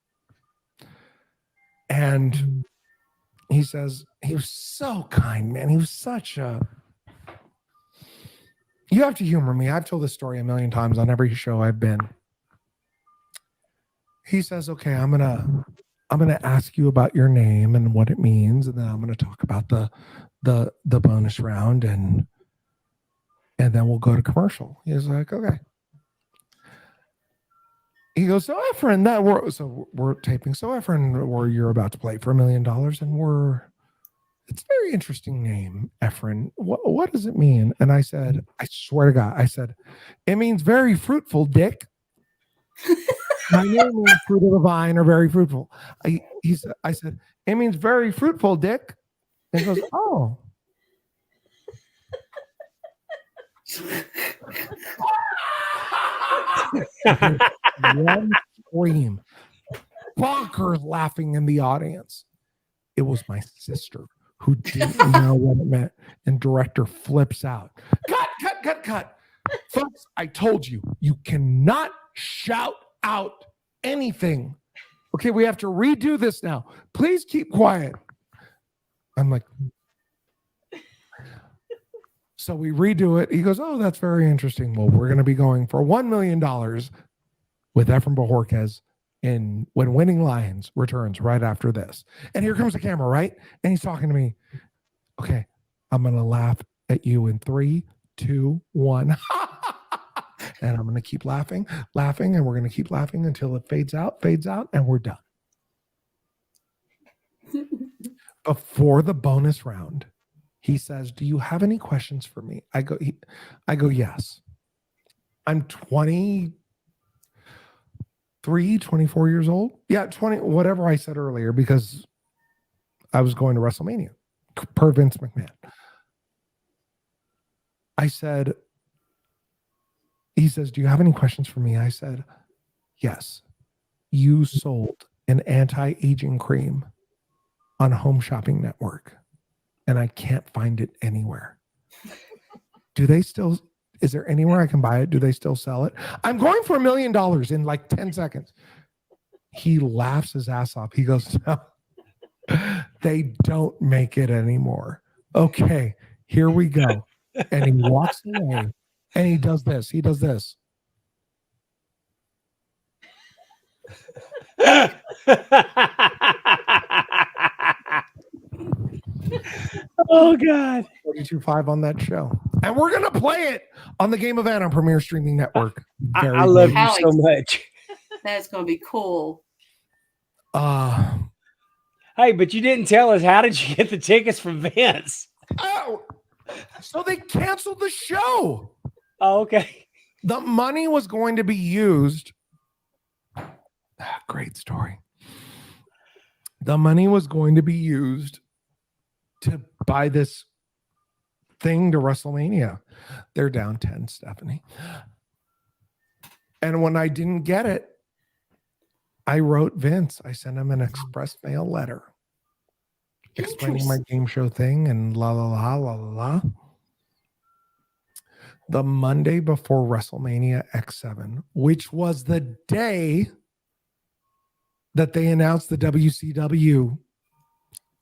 and he says, he was so kind, man. He was such a. You have to humor me. I've told this story a million times on every show I've been. He says, okay, I'm gonna ask you about your name and what it means, and then I'm gonna talk about the bonus round, and then we'll go to commercial. He's like, okay. He goes, so Efren, we're taping. So Efren, you're about to play for $1 million, and it's a very interesting name, Efren. What does it mean? And I said, I swear to God, I said, it means very fruitful, Dick. My name means fruit of the vine or very fruitful. I said, it means very fruitful, Dick. And he goes, oh. One scream, bonkers laughing in the audience. It was my sister who didn't know what it meant, and director flips out. Cut. Folks, I told you, you cannot shout out anything. Okay, we have to redo this now. Please keep quiet. I'm like, so we redo it. He goes, oh, that's very interesting. Well, we're going to be going for $1 million with Efren Bojorquez in When Winning Lions returns right after this. And here comes the camera, right? And he's talking to me. Okay, I'm going to laugh at you in 3, 2, 1. And I'm going to keep laughing, and we're going to keep laughing until it fades out, and we're done. Before the bonus round, he says, do you have any questions for me? I go, yes. I'm 24 years old. Yeah, 20, whatever I said earlier, because I was going to WrestleMania per Vince McMahon. I said, he says, do you have any questions for me? I said, yes. You sold an anti-aging cream on Home Shopping Network, and I can't find it anywhere. Is there anywhere I can buy it? Do they still sell it? I'm going for $1 million in like 10 seconds. He laughs his ass off. He goes, no, they don't make it anymore. Okay, here we go. And he walks away, and he does this. Oh God. 42.5 on that show. And we're going to play it on the Game of Ann on Premier Streaming Network. I love you Alex. so much. That's going to be cool. Hey, but you didn't tell us, how did you get the tickets from Vince? Oh, so they canceled the show. Oh, okay. The money was going to be used. Great story. The money was going to be used to buy this thing to WrestleMania. They're down 10, Stephanie. And when I didn't get it, I wrote Vince. I sent him an express mail letter explaining my game show thing and la la la la la la. The Monday before WrestleMania X7, which was the day that they announced the WCW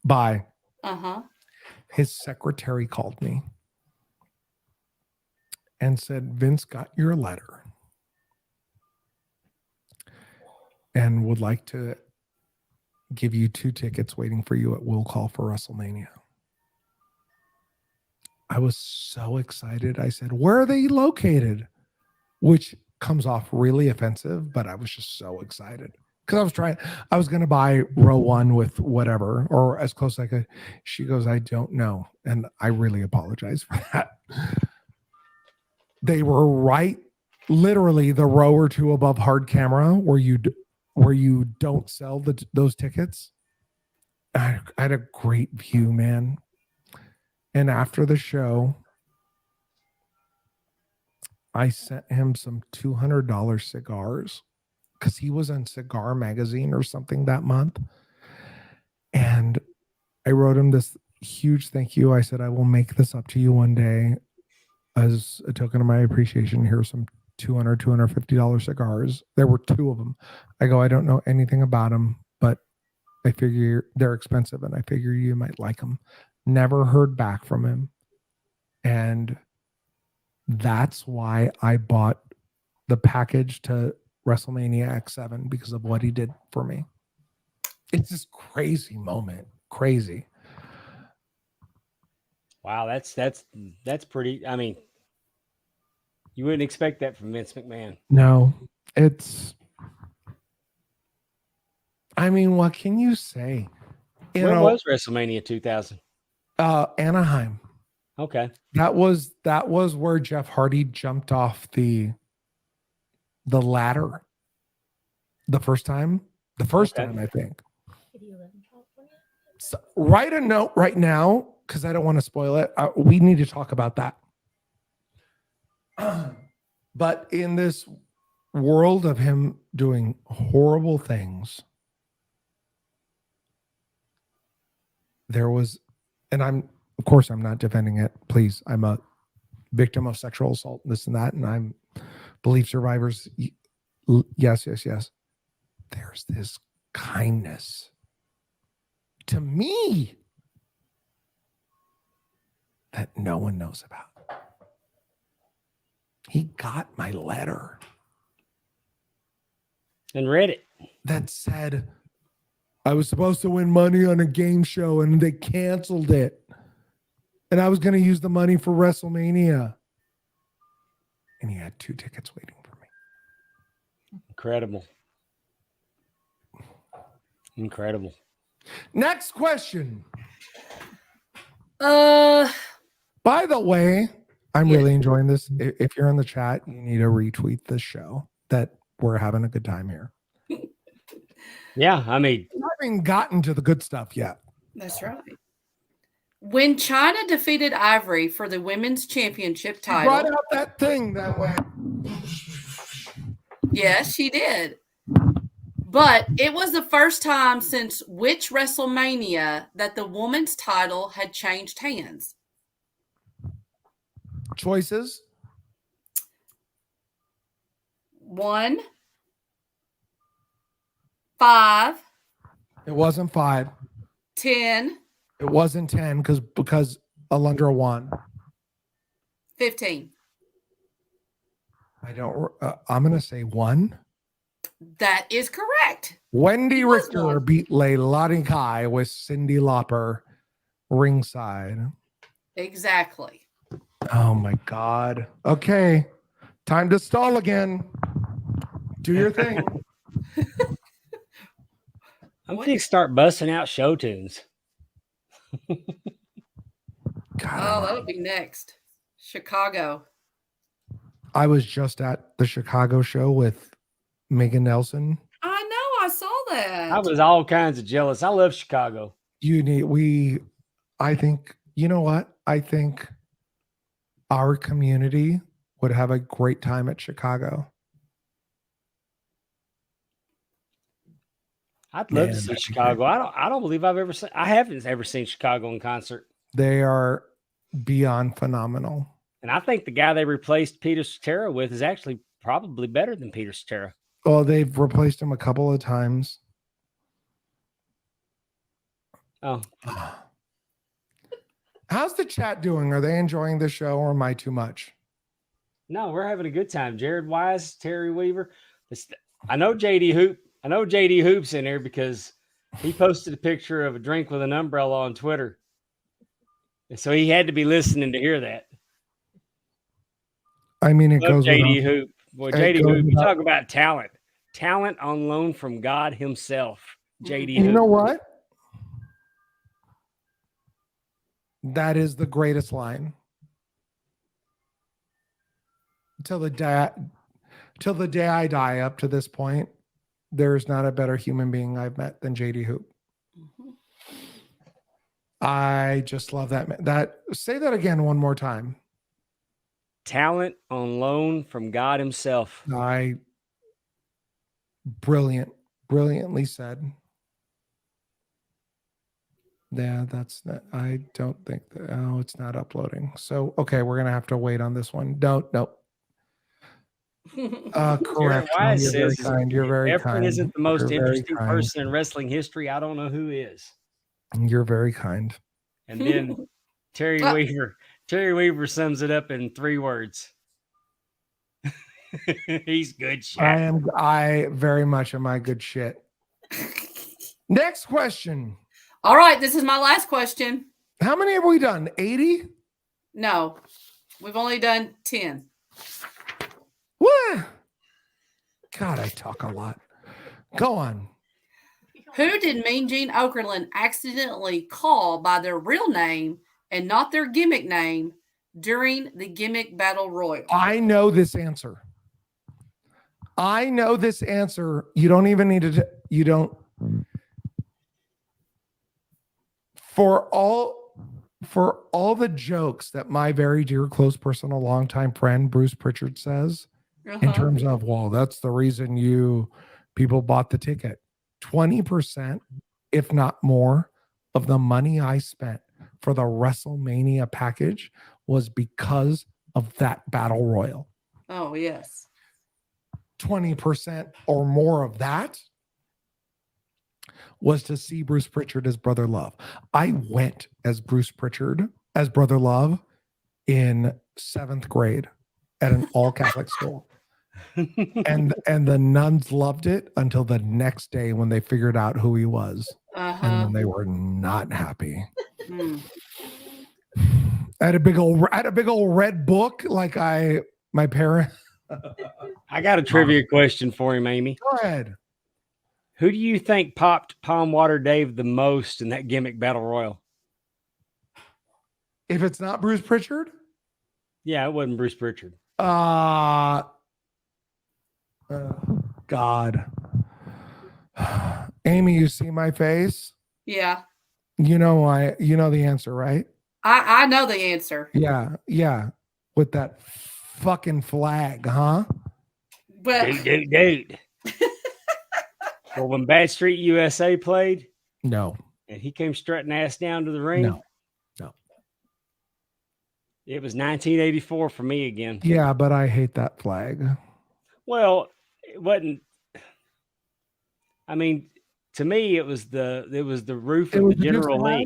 buy. His secretary called me and said, Vince got your letter and would like to give you 2 tickets waiting for you at Will Call for WrestleMania. I was so excited. I said, where are they located? Which comes off really offensive, but I was just so excited because I was going to buy row 1 with whatever or as close as I could. She goes, I don't know. And I really apologize for that. They were right, literally the row or two above hard camera where you don't sell those tickets. I had a great view, man. And after the show, I sent him some $200 cigars because he was in Cigar Magazine or something that month. And I wrote him this huge thank you. I said, I will make this up to you one day as a token of my appreciation. Here's some $250 cigars. There were 2 of them. I go, I don't know anything about them, but I figure they're expensive and I figure you might like them. Never heard back from him. And that's why I bought the package to WrestleMania X7 because of what he did for me. It's this crazy moment. Crazy. Wow, that's pretty. I mean, you wouldn't expect that from Vince McMahon. No, I mean, what can you say? Where was WrestleMania 2000? Anaheim. Okay. That was where Jeff Hardy jumped off the ladder the first time. Time, I think. So, write a note right now because I don't want to spoil it. We need to talk about that. But in this world of him doing horrible things, there was, and of course, I'm not defending it. Please, I'm a victim of sexual assault, this and that, and I'm believe survivors. Yes. There's this kindness to me that no one knows about. He got my letter and read it. That said, I was supposed to win money on a game show and they canceled it. And I was going to use the money for WrestleMania. And he had 2 tickets waiting for me. Incredible. Next question. Uh, By the way, I'm really enjoying this. If you're in the chat, you need to retweet this show that we're having a good time here. Yeah, I mean, We haven't even gotten to the good stuff yet. That's right. When China defeated Ivory for the women's championship She brought title, out that thing that went. yes, she did. But it was the first time since which WrestleMania that the women's title had changed hands? Choices. 1, 5, It wasn't 5. 10, It wasn't 10 because Alundra won. 15. I don't. I'm gonna say 1. That is correct. Wendy It was Richter 1. beat Leilani Kai with Cyndi Lauper ringside. Exactly. Oh my God. Okay. Time to stall again. Do your thing. I'm going to start busting out show tunes. God, Oh, that'll be next. Chicago. I was just at the Chicago show with Megan Nelson. I know. I saw that. I was all kinds of jealous. I love Chicago. I think, you know what? I think our community would have a great time at Chicago. I'd love to see Chicago. I don't believe I haven't ever seen Chicago in concert. They are beyond phenomenal. And I think the guy they replaced Peter Cetera with is actually probably better than Peter Cetera. Well, they've replaced him a couple of times. Oh. How's the chat doing? Are they enjoying the show or am I too much? No, we're having a good time. Jared Wise, Terry Weaver. I know JD Hoop's in there because he posted a picture of a drink with an umbrella on Twitter. And so he had to be listening to hear that. I mean, it Love goes JD without, Hoop. Boy, It JD goes Hoop, you without- talk about talent. Talent on loan from God himself. JD You Hoop. know what? That is the greatest line. Till the day I die, up to this point, there's not a better human being I've met than JD Hoop. Mhm. I just love that man. Say that again one more time. Talent on loan from God himself. Brilliantly said. Yeah, that's not, I don't think that, oh, it's not uploading. So, okay, we're going to have to wait on this one. Nope. Correct. No, Wise you're very says kind. You're very Efren kind. isn't the most You're very interesting kind. person in wrestling history. I don't know who is. You're very kind. And then Terry Weaver sums it up in 3 words. He's good shit. I very much am my good shit. Next question. All right, this is my last question. How many have we done? 80? No, we've only done 10. What? God, I talk a lot. Go on. Who did Mean Gene Okerlund accidentally call by their real name and not their gimmick name during the gimmick battle royal? I know this answer. You don't even need to, you don't. For all the jokes that my very dear, close personal, longtime friend, Bruce Pritchard says, in terms of, well, that's the reason people bought the ticket. 20%, if not more, of the money I spent for the WrestleMania package was because of that battle royal. Oh, yes. 20% or more of that was to see Bruce Pritchard as Brother Love. I went as Bruce Pritchard as Brother Love in 7th grade at an all Catholic school. and the nuns loved it until the next day when they figured out who he was. And then they were not happy. I had a big old red book like my parents. I got a trivia question for him, Amy. Go ahead. Who do you think popped Pondwater Dave the most in that gimmick battle royal? If it's not Bruce Pritchard? Yeah, it wasn't Bruce Pritchard. God. Amy, you see my face? Yeah. You know the answer, right? I know the answer. Yeah. With that fucking flag, huh? But Dude. Well, when Bad Street USA played, no, and he came strutting ass down to the ring, no. It was 1984 for me again. Yeah, but I hate that flag. Well, it wasn't. I mean, to me, it was the roof of the General Lee.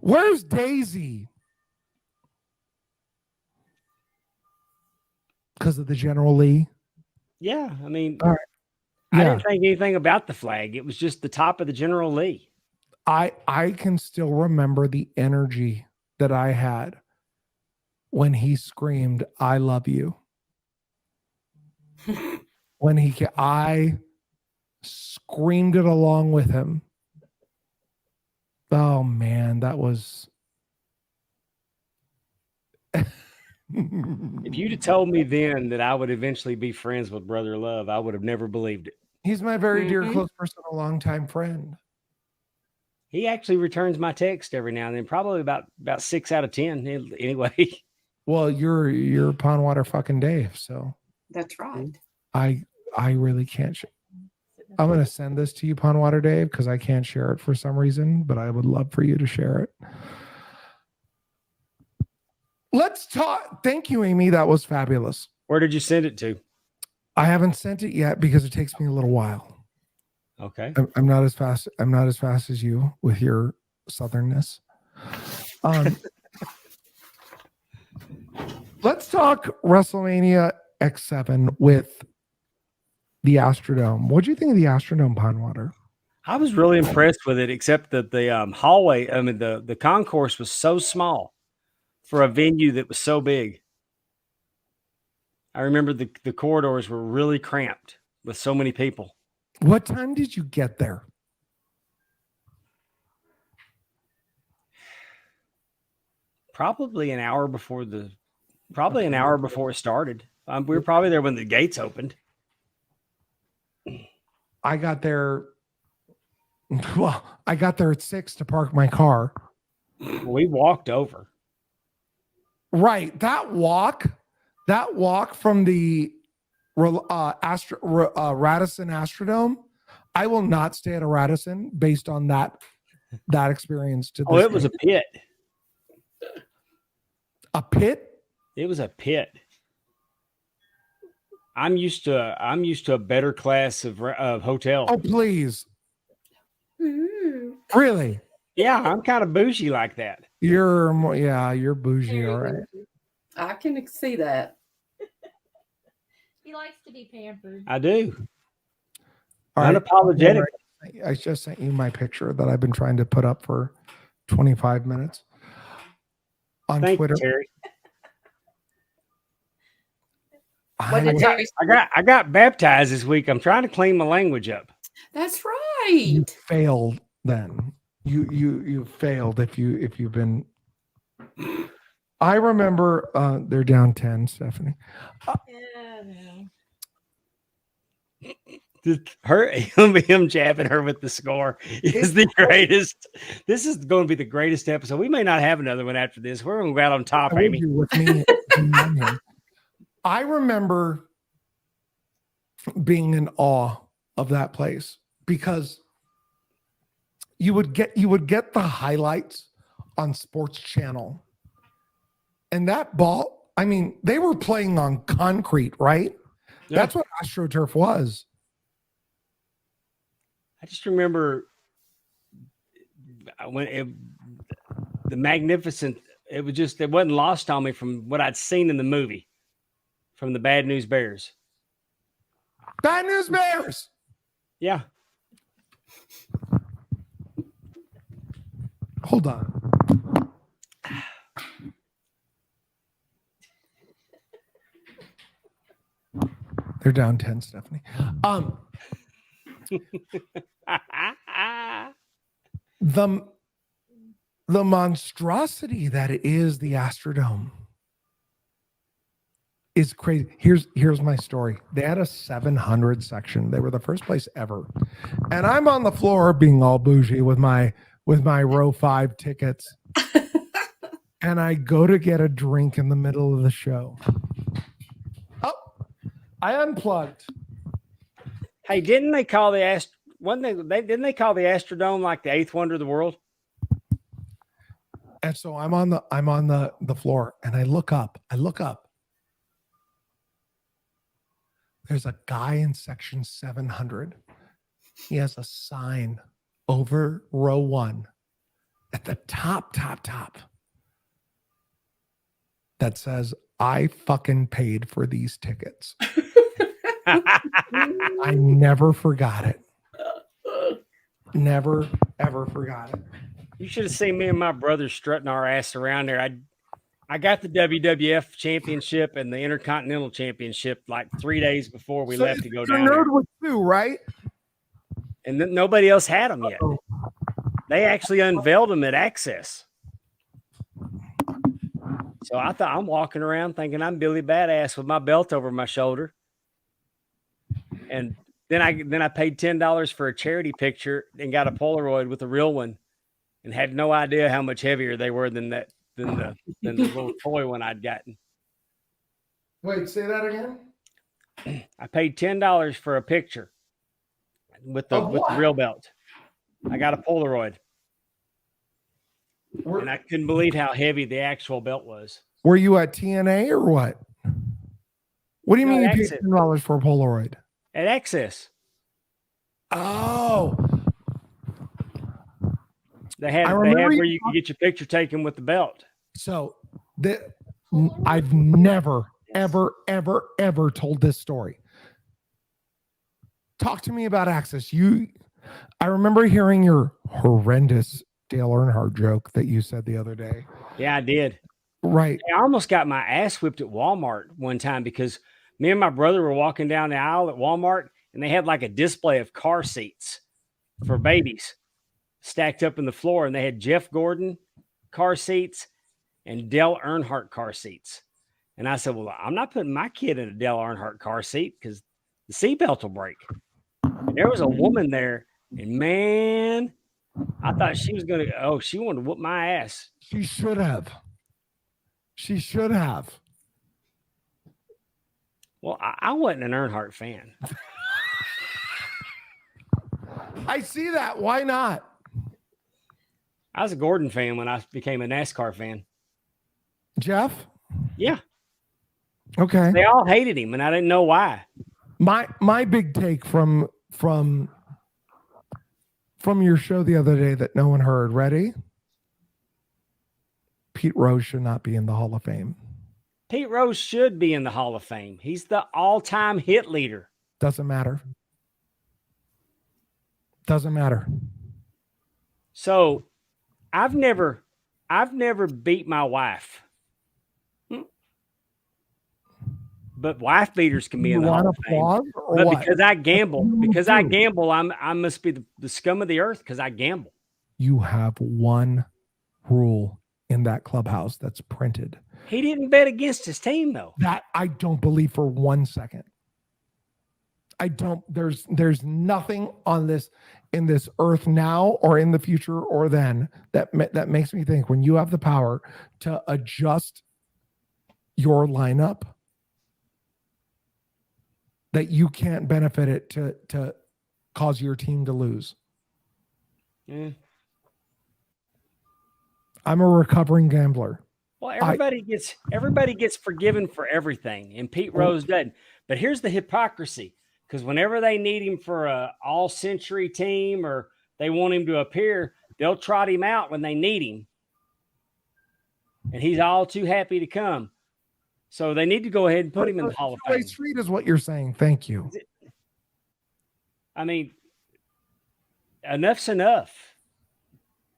Where's Daisy? Because of the General Lee. Yeah, I mean, All right. I Yeah. didn't think anything about the flag. It was just the top of the General Lee. I can still remember the energy that I had when he screamed, "I love you." I screamed it along with him. Oh man, that was. If you'd have told me then that I would eventually be friends with Brother Love, I would have never believed it. He's my very dear, close person, a longtime friend. He actually returns my text every now and then, probably about 6 out of 10 anyway. Well, you're Pondwater fucking Dave, so that's right. I really can't. I'm gonna send this to you, Pondwater Dave, because I can't share it for some reason, but I would love for you to share it. Let's talk. Thank you, Amy. That was fabulous. Where did you send it to? I haven't sent it yet because it takes me a little while. Okay. I'm not as fast. I'm not as fast as you with your southernness. Let's talk WrestleMania X7 with the Astrodome. What do you think of the Astrodome, Pondwater? I was really impressed with it, except that the hallway, I mean, the concourse was so small for a venue that was so big. I remember the corridors were really cramped with so many people. What time did you get there? Probably an hour before it started. We were probably there when the gates opened. I got there. Well, I got there at 6 to park my car. We walked over. Right. That walk from the Radisson Astrodome, I will not stay at a Radisson based on that experience. Oh, it was a pit. A pit? It was a pit. I'm used to a better class of hotel. Oh, please. Mm. Really? Yeah, I'm kind of bougie like that. You're bougie, Very all right. bougie. I can see that. He likes to be pampered. I do. All right. Unapologetic. I just sent you my picture that I've been trying to put up for 25 minutes on Thank Twitter. you, Terry. What did Terry say? I got baptized this week. I'm trying to clean my language up. That's You right. failed then. You failed if you've been. I remember they're down 10, Stephanie. Yeah, no. Him jabbing her with the score is the greatest. This is going to be the greatest episode. We may not have another one after this. We're going to go out on top, I would Amy. do with me. I remember being in awe of that place because you would get the highlights on Sports Channel. And that ball, I mean, they were playing on concrete, right? Yeah. That's what AstroTurf was. I just remember the magnificent. It wasn't lost on me from what I'd seen in the movie from the Bad News Bears. Bad News Bears. Yeah. Hold on. They're down 10, Stephanie. The monstrosity that is the Astrodome is crazy. Here's my story. They had a 700 section. They were the first place ever. And I'm on the floor being all bougie with my row 5 tickets. And I go to get a drink in the middle of the show. Oh, I unplugged. Hey, didn't they call the didn't they call the Astrodome like the 8th wonder of the world? And so I'm on the floor and I look up. There's a guy in section 700. He has a sign over row 1 at the top that says, "I fucking paid for these tickets." I never forgot it. Never, ever forgot it. You should have seen me and my brother strutting our ass around there. I got the WWF championship and the Intercontinental championship like 3 days before we left to go down there. Nerd with 2, right? And then nobody else had them yet. They actually unveiled them at Access. So I thought I'm walking around thinking I'm Billy Badass with my belt over my shoulder. And then I paid $10 for a charity picture and got a Polaroid with a real one and had no idea how much heavier they were than the little toy one I'd gotten. Wait, say that again? I paid $10 for a picture with the real belt. I got a Polaroid. And I couldn't believe how heavy the actual belt was. Were you at TNA or what? What do you mean you paid Access. $10 for a Polaroid? At Access. Oh, They had remember where you could get your picture taken with the belt. so I've never, ever, ever, ever told this story. Talk to me about Access. I remember hearing your horrendous Dale Earnhardt joke that you said the other day. Yeah, I did. Right. I almost got my ass whipped at Walmart one time because Me and my brother were walking down the aisle at Walmart, and they had like a display of car seats for babies stacked up in the floor, and they had Jeff Gordon car seats and Dale Earnhardt car seats. And I said, well, I'm not putting my kid in a Dale Earnhardt car seat because the seatbelt will break. And there was a woman there, and man, I thought she was going to, she wanted to whoop my ass. She should have. She should have. Well, I wasn't an Earnhardt fan. I see that. Why not? I was a Gordon fan when I became a NASCAR fan. Jeff? Yeah. Okay. They all hated him, and I didn't know why. My big take from your show the other day that no one heard. Ready? Pete Rose should not be in the Hall of Fame. Pete Rose should be in the Hall of Fame. He's the all-time hit leader. Doesn't matter. Doesn't matter. So I've never beat my wife. But wife beaters can be in the Hall of Fame. But what? Because I gamble, I must be the scum of the earth because I gamble. You have one rule in that clubhouse that's printed. He didn't bet against his team, though. That I don't believe for 1 second. I don't. There's nothing on this in this earth now or in the future or then that makes me think when you have the power to adjust your lineup that you can't benefit it to cause your team to lose. Mm. I'm a recovering gambler. Well, everybody gets forgiven for everything, and Pete Rose doesn't. But here's the hypocrisy. Because whenever they need him for a all-century team or they want him to appear, they'll trot him out when they need him. And he's all too happy to come. So they need to go ahead and put him in the Hall of Fame. Street is what you're saying. Thank you. I mean, enough's enough.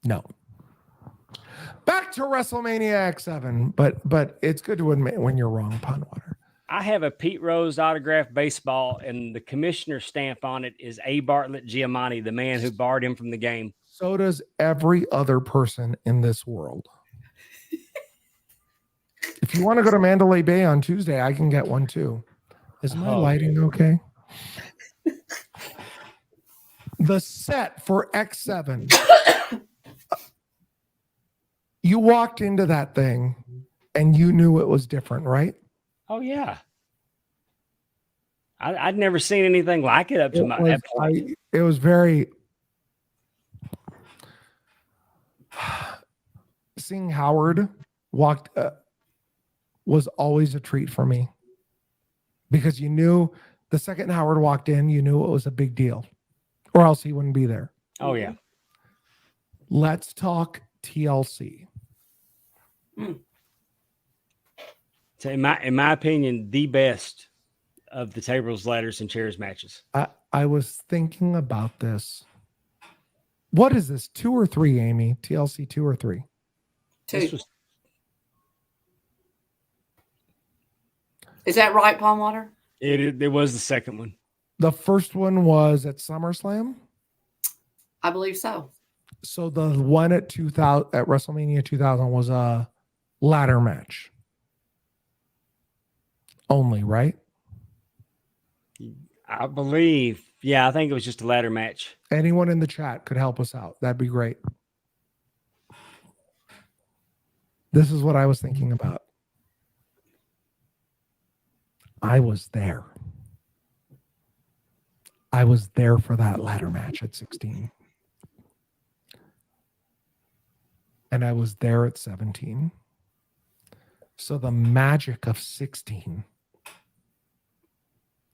No. Back to WrestleMania X7, but it's good to admit when you're wrong, Pondwater. I have a Pete Rose autographed baseball, and the commissioner's stamp on it is A. Bartlett Giamatti, the man who barred him from the game. So does every other person in this world. If you want to go to Mandalay Bay on Tuesday, I can get one too. Is my lighting okay? The set for X7. You walked into that thing and you knew it was different, right? Oh, yeah. I'd never seen anything like it up to that point. It was very... Seeing Howard walked was always a treat for me. Because you knew the second Howard walked in, you knew it was a big deal. Or else he wouldn't be there. Oh, yeah. Let's talk TLC. So in my opinion, the best of the tables, ladders, and chairs matches. I was thinking about this. What is this? 2 or 3, Amy? TLC 2 or 3? 2. Is that right, Pondwater? It was the second one. The first one was at SummerSlam? I believe so. So the one at WrestleMania 2000 was a ladder match. Only, right? I believe. Yeah, I think it was just a ladder match. Anyone in the chat could help us out. That'd be great. This is what I was thinking about. I was there. I was there for that ladder match at 16. And I was there at 17. So the magic of 16.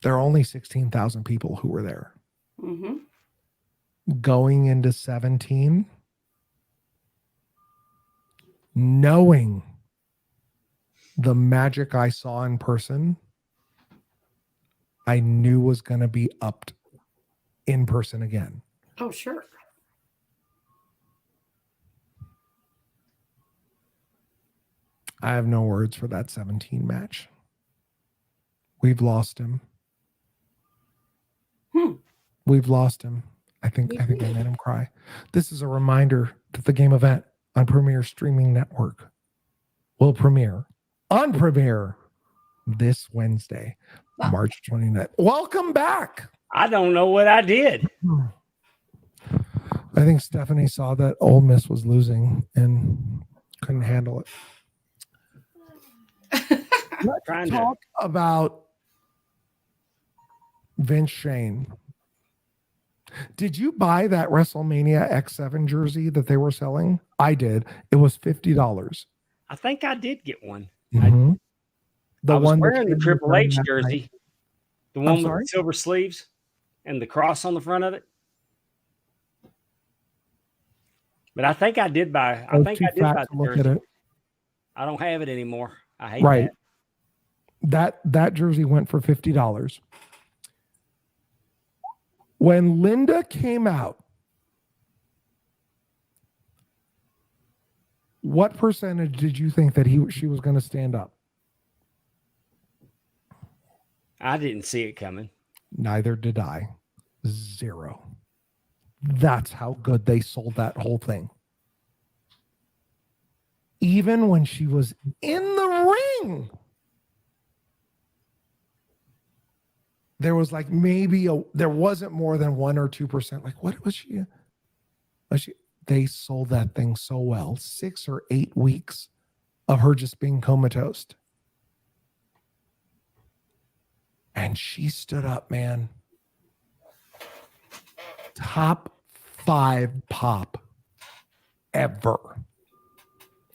There are only 16,000 people who were there. Mm-hmm. Going into 17, knowing the magic I saw in person, I knew was going to be upped in person again. Oh, sure. I have no words for that 17 match. We've lost him. We've lost him. I think I made him cry. This is a reminder that the game event on Premiere Streaming Network will premiere on Premiere this Wednesday, March 29th. Welcome back. I don't know what I did. I think Stephanie saw that Ole Miss was losing and couldn't handle it. Let's talk about Vince Shane. Did you buy that WrestleMania X7 jersey that they were selling? I did. It was $50. I think I did get one. Mm-hmm. I was one wearing the Triple H jersey, night. the one with the silver sleeves and the cross on the front of it. But I think I did buy. I think I did buy the jersey. I don't have it anymore. I hate that. That jersey went for $50. When Linda came out, what percentage did you think that she was going to stand up? I didn't see it coming. Neither did I. 0. That's how good they sold that whole thing. Even when she was in the ring, there was like there wasn't more than 1 or 2%. Like, what was she? They sold that thing so well. 6 or 8 weeks of her just being comatose. And she stood up, man. Top 5 pop ever.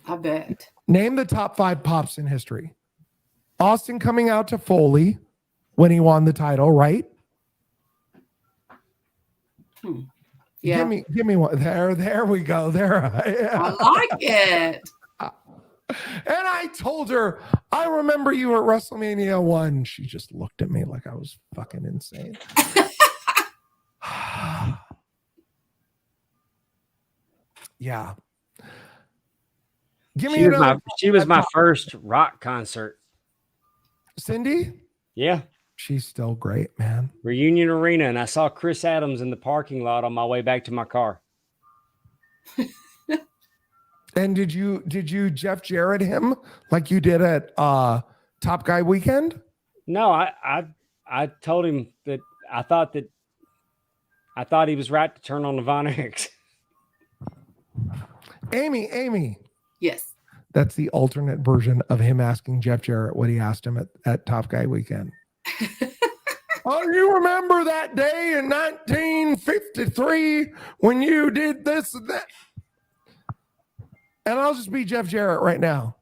I bet. Name the top 5 pops in history. Austin coming out to Foley when he won the title, right? Yeah. Give me one. There we go. There. I like it. And I told her, I remember you at WrestleMania 1. She just looked at me like I was fucking insane. Yeah. She was my first rock concert. Cindy? Yeah. She's still great, man. Reunion Arena, and I saw Chris Adams in the parking lot on my way back to my car. And did you Jeff Jarrett him like you did at Top Guy Weekend? No, I told him that I thought he was right to turn on the Von Erichs. Amy. Yes. That's the alternate version of him asking Jeff Jarrett what he asked him at Top Guy Weekend. Oh, you remember that day in 1953 when you did this and that? And I'll just be Jeff Jarrett right now.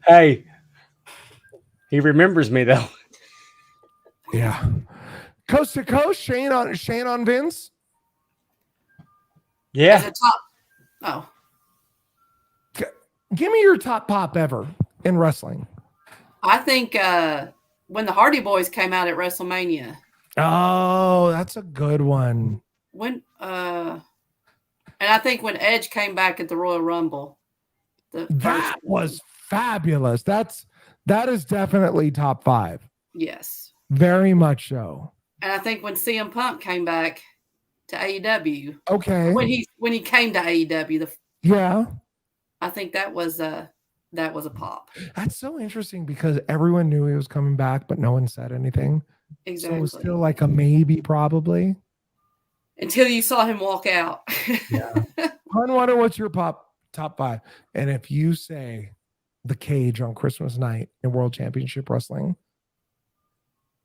Hey, he remembers me though. Yeah. Coast to coast, Shane on Vince. Yeah. As a top. Oh. Give me your top pop ever in wrestling. I think when the Hardy Boys came out at WrestleMania. Oh, that's a good one. And I think when Edge came back at the Royal Rumble. That was fabulous. That is definitely top 5. Yes. Very much so. And I think when CM Punk came back to AEW. Okay. When he came to AEW, yeah. I think that was a pop. That's so interesting because everyone knew he was coming back, but no one said anything. Exactly. So it was still like a maybe, probably. Until you saw him walk out. Yeah. Pondwater, what's your top 5? And if you say the cage on Christmas night in World Championship Wrestling,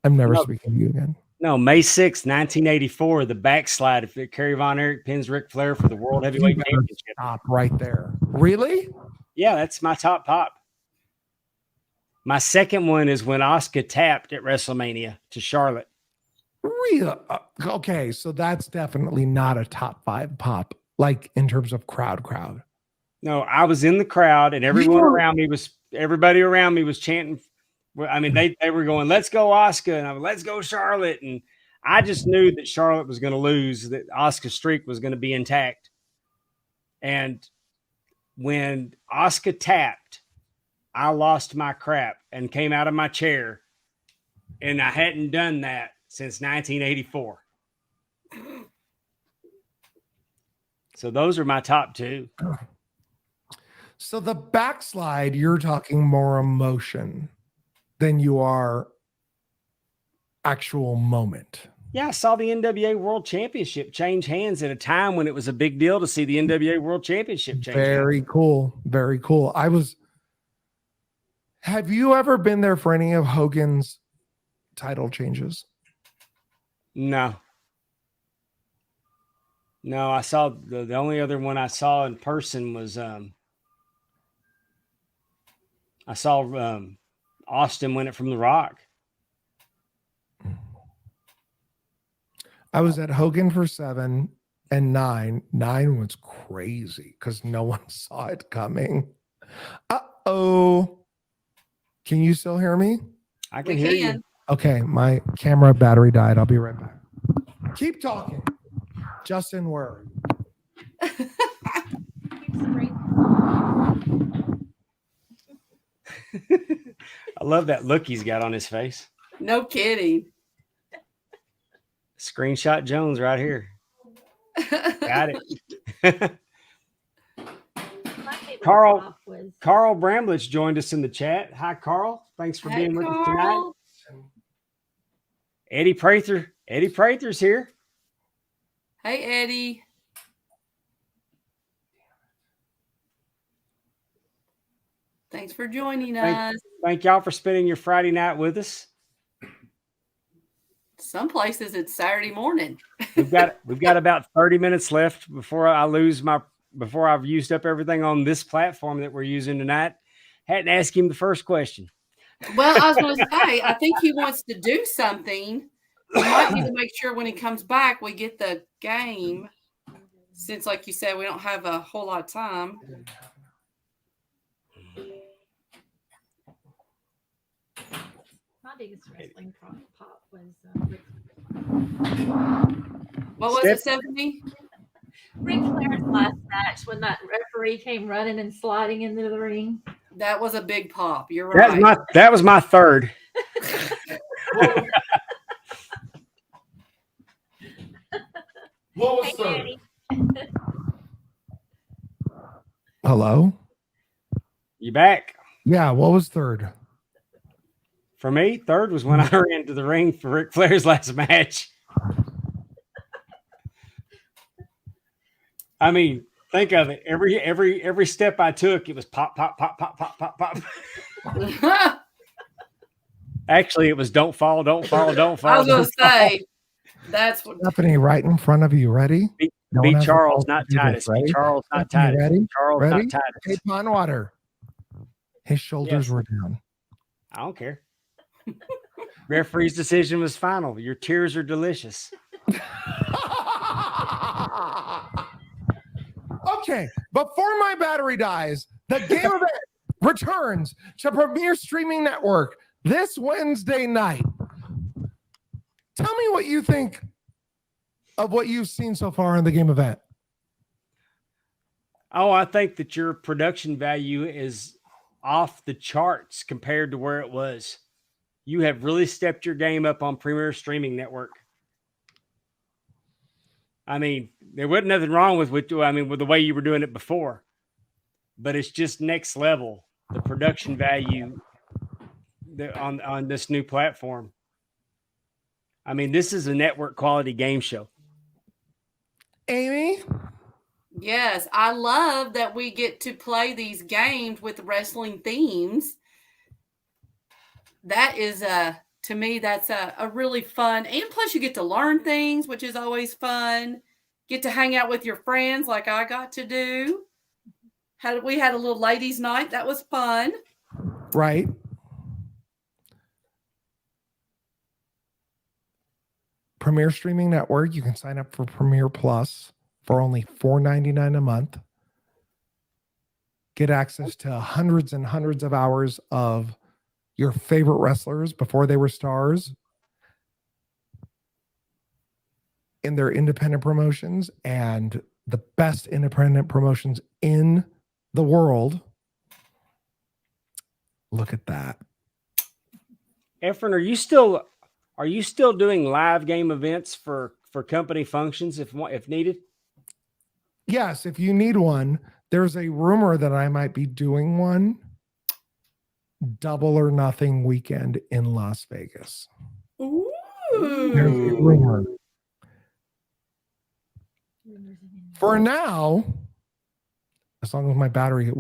I'm never speaking to you again. No, May 6th, 1984, the backslide if Kerry Von Erich pins Ric Flair for the World Heavyweight Championship. Stop right there. Really? Yeah, that's my top pop. My second one is when Asuka tapped at WrestleMania to Charlotte. Really? Okay, so that's definitely not a top 5 pop, like in terms of crowd. No, I was in the crowd and everybody around me was chanting. I mean, they were going, let's go Asuka, and I was, let's go Charlotte. And I just knew that Charlotte was going to lose, that Asuka's streak was going to be intact. And when Oscar tapped, I lost my crap and came out of my chair. And I hadn't done that since 1984. So those are my top two. So the backslide, you're talking more emotion than you are actual moment. Yeah, I saw the NWA World Championship change hands at a time when it was a big deal to see the NWA World Championship change Very cool. Very cool. Have you ever been there for any of Hogan's title changes? No. No, I saw the only other one I saw in person was I saw Austin win it from The Rock. I was at Hogan for 7 and 9. 9 was crazy because no one saw it coming. Uh-oh. Can you still hear me? I can hear you. Okay, my camera battery died. I'll be right back. Keep talking. Justin, where are you? I love that look he's got on his face. No kidding. Screenshot Jones right here. Got it. My favorite Carl- prop was Carl Bramlich joined us in the chat. Hi, Carl. Thanks for being with us tonight. Carl. Eddie Prather. Eddie Prather's here. Hey, Eddie. Thanks for joining us. Thank y'all for spending your Friday night with us. Some places it's Saturday morning. We've got about 30 minutes left before I've used up everything on this platform that we're using tonight. Hadn't asked him the first question. Well, I was going to say, I think he wants to do something. We might need to make sure when he comes back, we get the game. Since, like you said, we don't have a whole lot of time. my biggest wrestling pop was What was it, Stephanie? Ric Flair's last match when that referee came running and sliding into the ring. That was a big pop. You're right. That was my third. What was Hey, third? Danny. Hello? You back? Yeah, what was third? For me, third was when I ran to the ring for Ric Flair's last match. I mean, think of it. Every step I took, it was pop, pop, pop, pop, pop, pop, pop. Actually, it was don't fall, don't fall, don't fall. I was going to don't fall. say, that's what. Stephanie, right in front of you. Ready? No one Be has the Charles, balls not to do this, Titus. Be ready? Charles, not Stephanie, Titus. ready? Be Charles, Ready? not Hey, Titus. Pondwater. His shoulders Yes. were down. I don't care. Referee's decision was final. Your tears are delicious. Okay, before my battery dies, the game event returns to Premier Streaming Network this Wednesday night. Tell me what you think of what you've seen so far in the game event. Oh, I think that your production value is off the charts compared to where it was. You have really stepped your game up on Premier Streaming Network. I mean, there wasn't nothing wrong with the way you were doing it before, but it's just next level. The production value on this new platform. I mean, this is a network quality game show. Amy? Yes, I love that we get to play these games with wrestling themes. That is to me, that's a really fun, and plus you get to learn things, which is always fun. Get to hang out with your friends like I got to do. We had a little ladies' night. That was fun. Right. Premier Streaming Network, you can sign up for Premier Plus for only $4.99 a month. Get access to hundreds and hundreds of hours of your favorite wrestlers before they were stars in their independent promotions and the best independent promotions in the world. Look at that. Efren, are you still doing live game events for company functions if needed? Yes, if you need one, there's a rumor that I might be doing one double or nothing weekend in Las Vegas. Ooh. There's a rumor. For now, as long as my battery,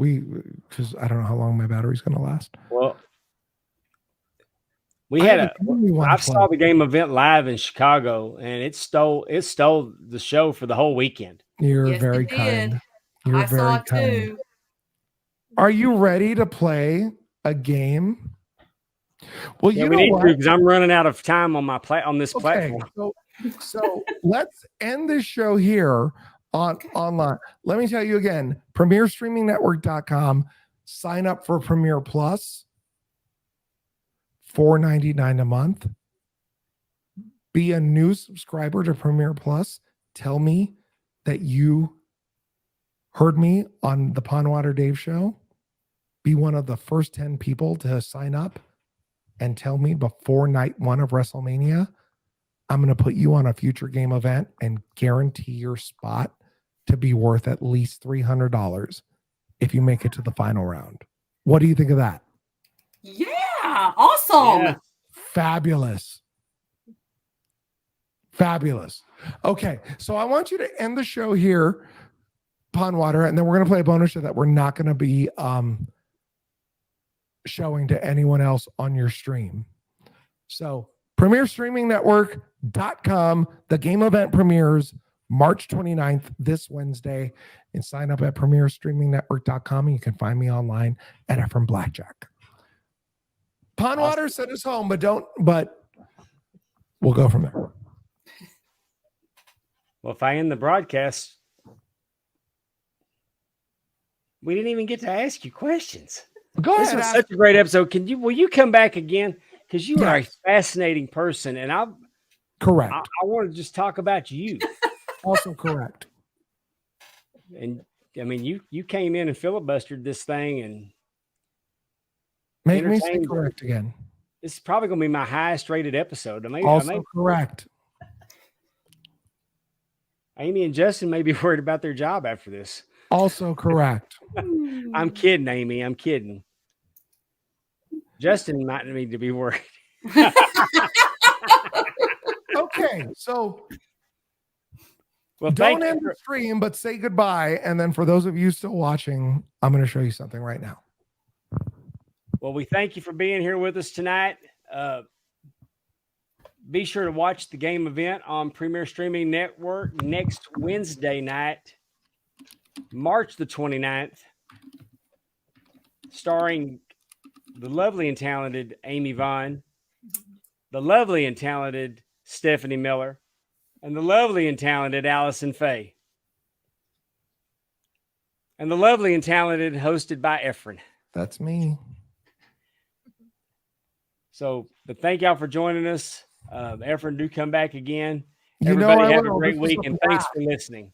because I don't know how long my battery's going to last. Well, we I had have a game we wanna I play. saw the game event live in Chicago, and it stole the show for the whole weekend. You're Yes, very it did. kind. You're I very saw it kind. too. Are you ready to play a game? Well, Yeah, you we know need what? to because I'm running out of time on on this Okay, platform. so let's end this show here online. Let me tell you again, premierstreamingnetwork.com. Sign up for Premiere Plus, $4.99 a month. Be a new subscriber to Premiere Plus. Tell me that you heard me on the Pondwater Dave show. Be one of the first 10 people to sign up and tell me before night one of WrestleMania, I'm going to put you on a future game event and guarantee your spot to be worth at least $300 if you make it to the final round. What do you think of that? Yeah, awesome. Yeah. Fabulous. Fabulous. Okay, so I want you to end the show here, Pondwater, and then we're going to play a bonus show that we're not going to be showing to anyone else on your stream. So premierstreamingnetwork.com. The game event premieres March 29th, this Wednesday, and sign up at premierstreamingnetwork.com, and you can find me online at Efren Blackjack. Pondwater sent us home, but we'll go from there. Well, if I end the broadcast, we didn't even get to ask you questions. Go This ahead. was Ask. such a great episode. Will you come back again? Because you are a Yes. fascinating person, and I Correct. want to just talk about you. Also correct. And I mean, you came in and filibustered this thing, and Make me say entertained. correct again. This is probably going to be my highest rated episode. Also correct. Amy and Justin may be worried about their job after this. Also correct. I'm kidding, Amy. I'm kidding. Justin might need to be worried. Okay, so Well, don't thank end you. the stream, but say goodbye. And then for those of you still watching, I'm going to show you something right now. Well, we thank you for being here with us tonight. Be sure to watch the game event on Premier Streaming Network next Wednesday night, March the 29th, starring the lovely and talented Amy Vaughn, the lovely and talented Stephanie Miller, and the lovely and talented Allison Faye, and the lovely and talented hosted by Efren. That's me. So, but thank y'all for joining us. Efren, do come back again. You know Everybody I have a will. great This was week, a and thanks blast. for listening.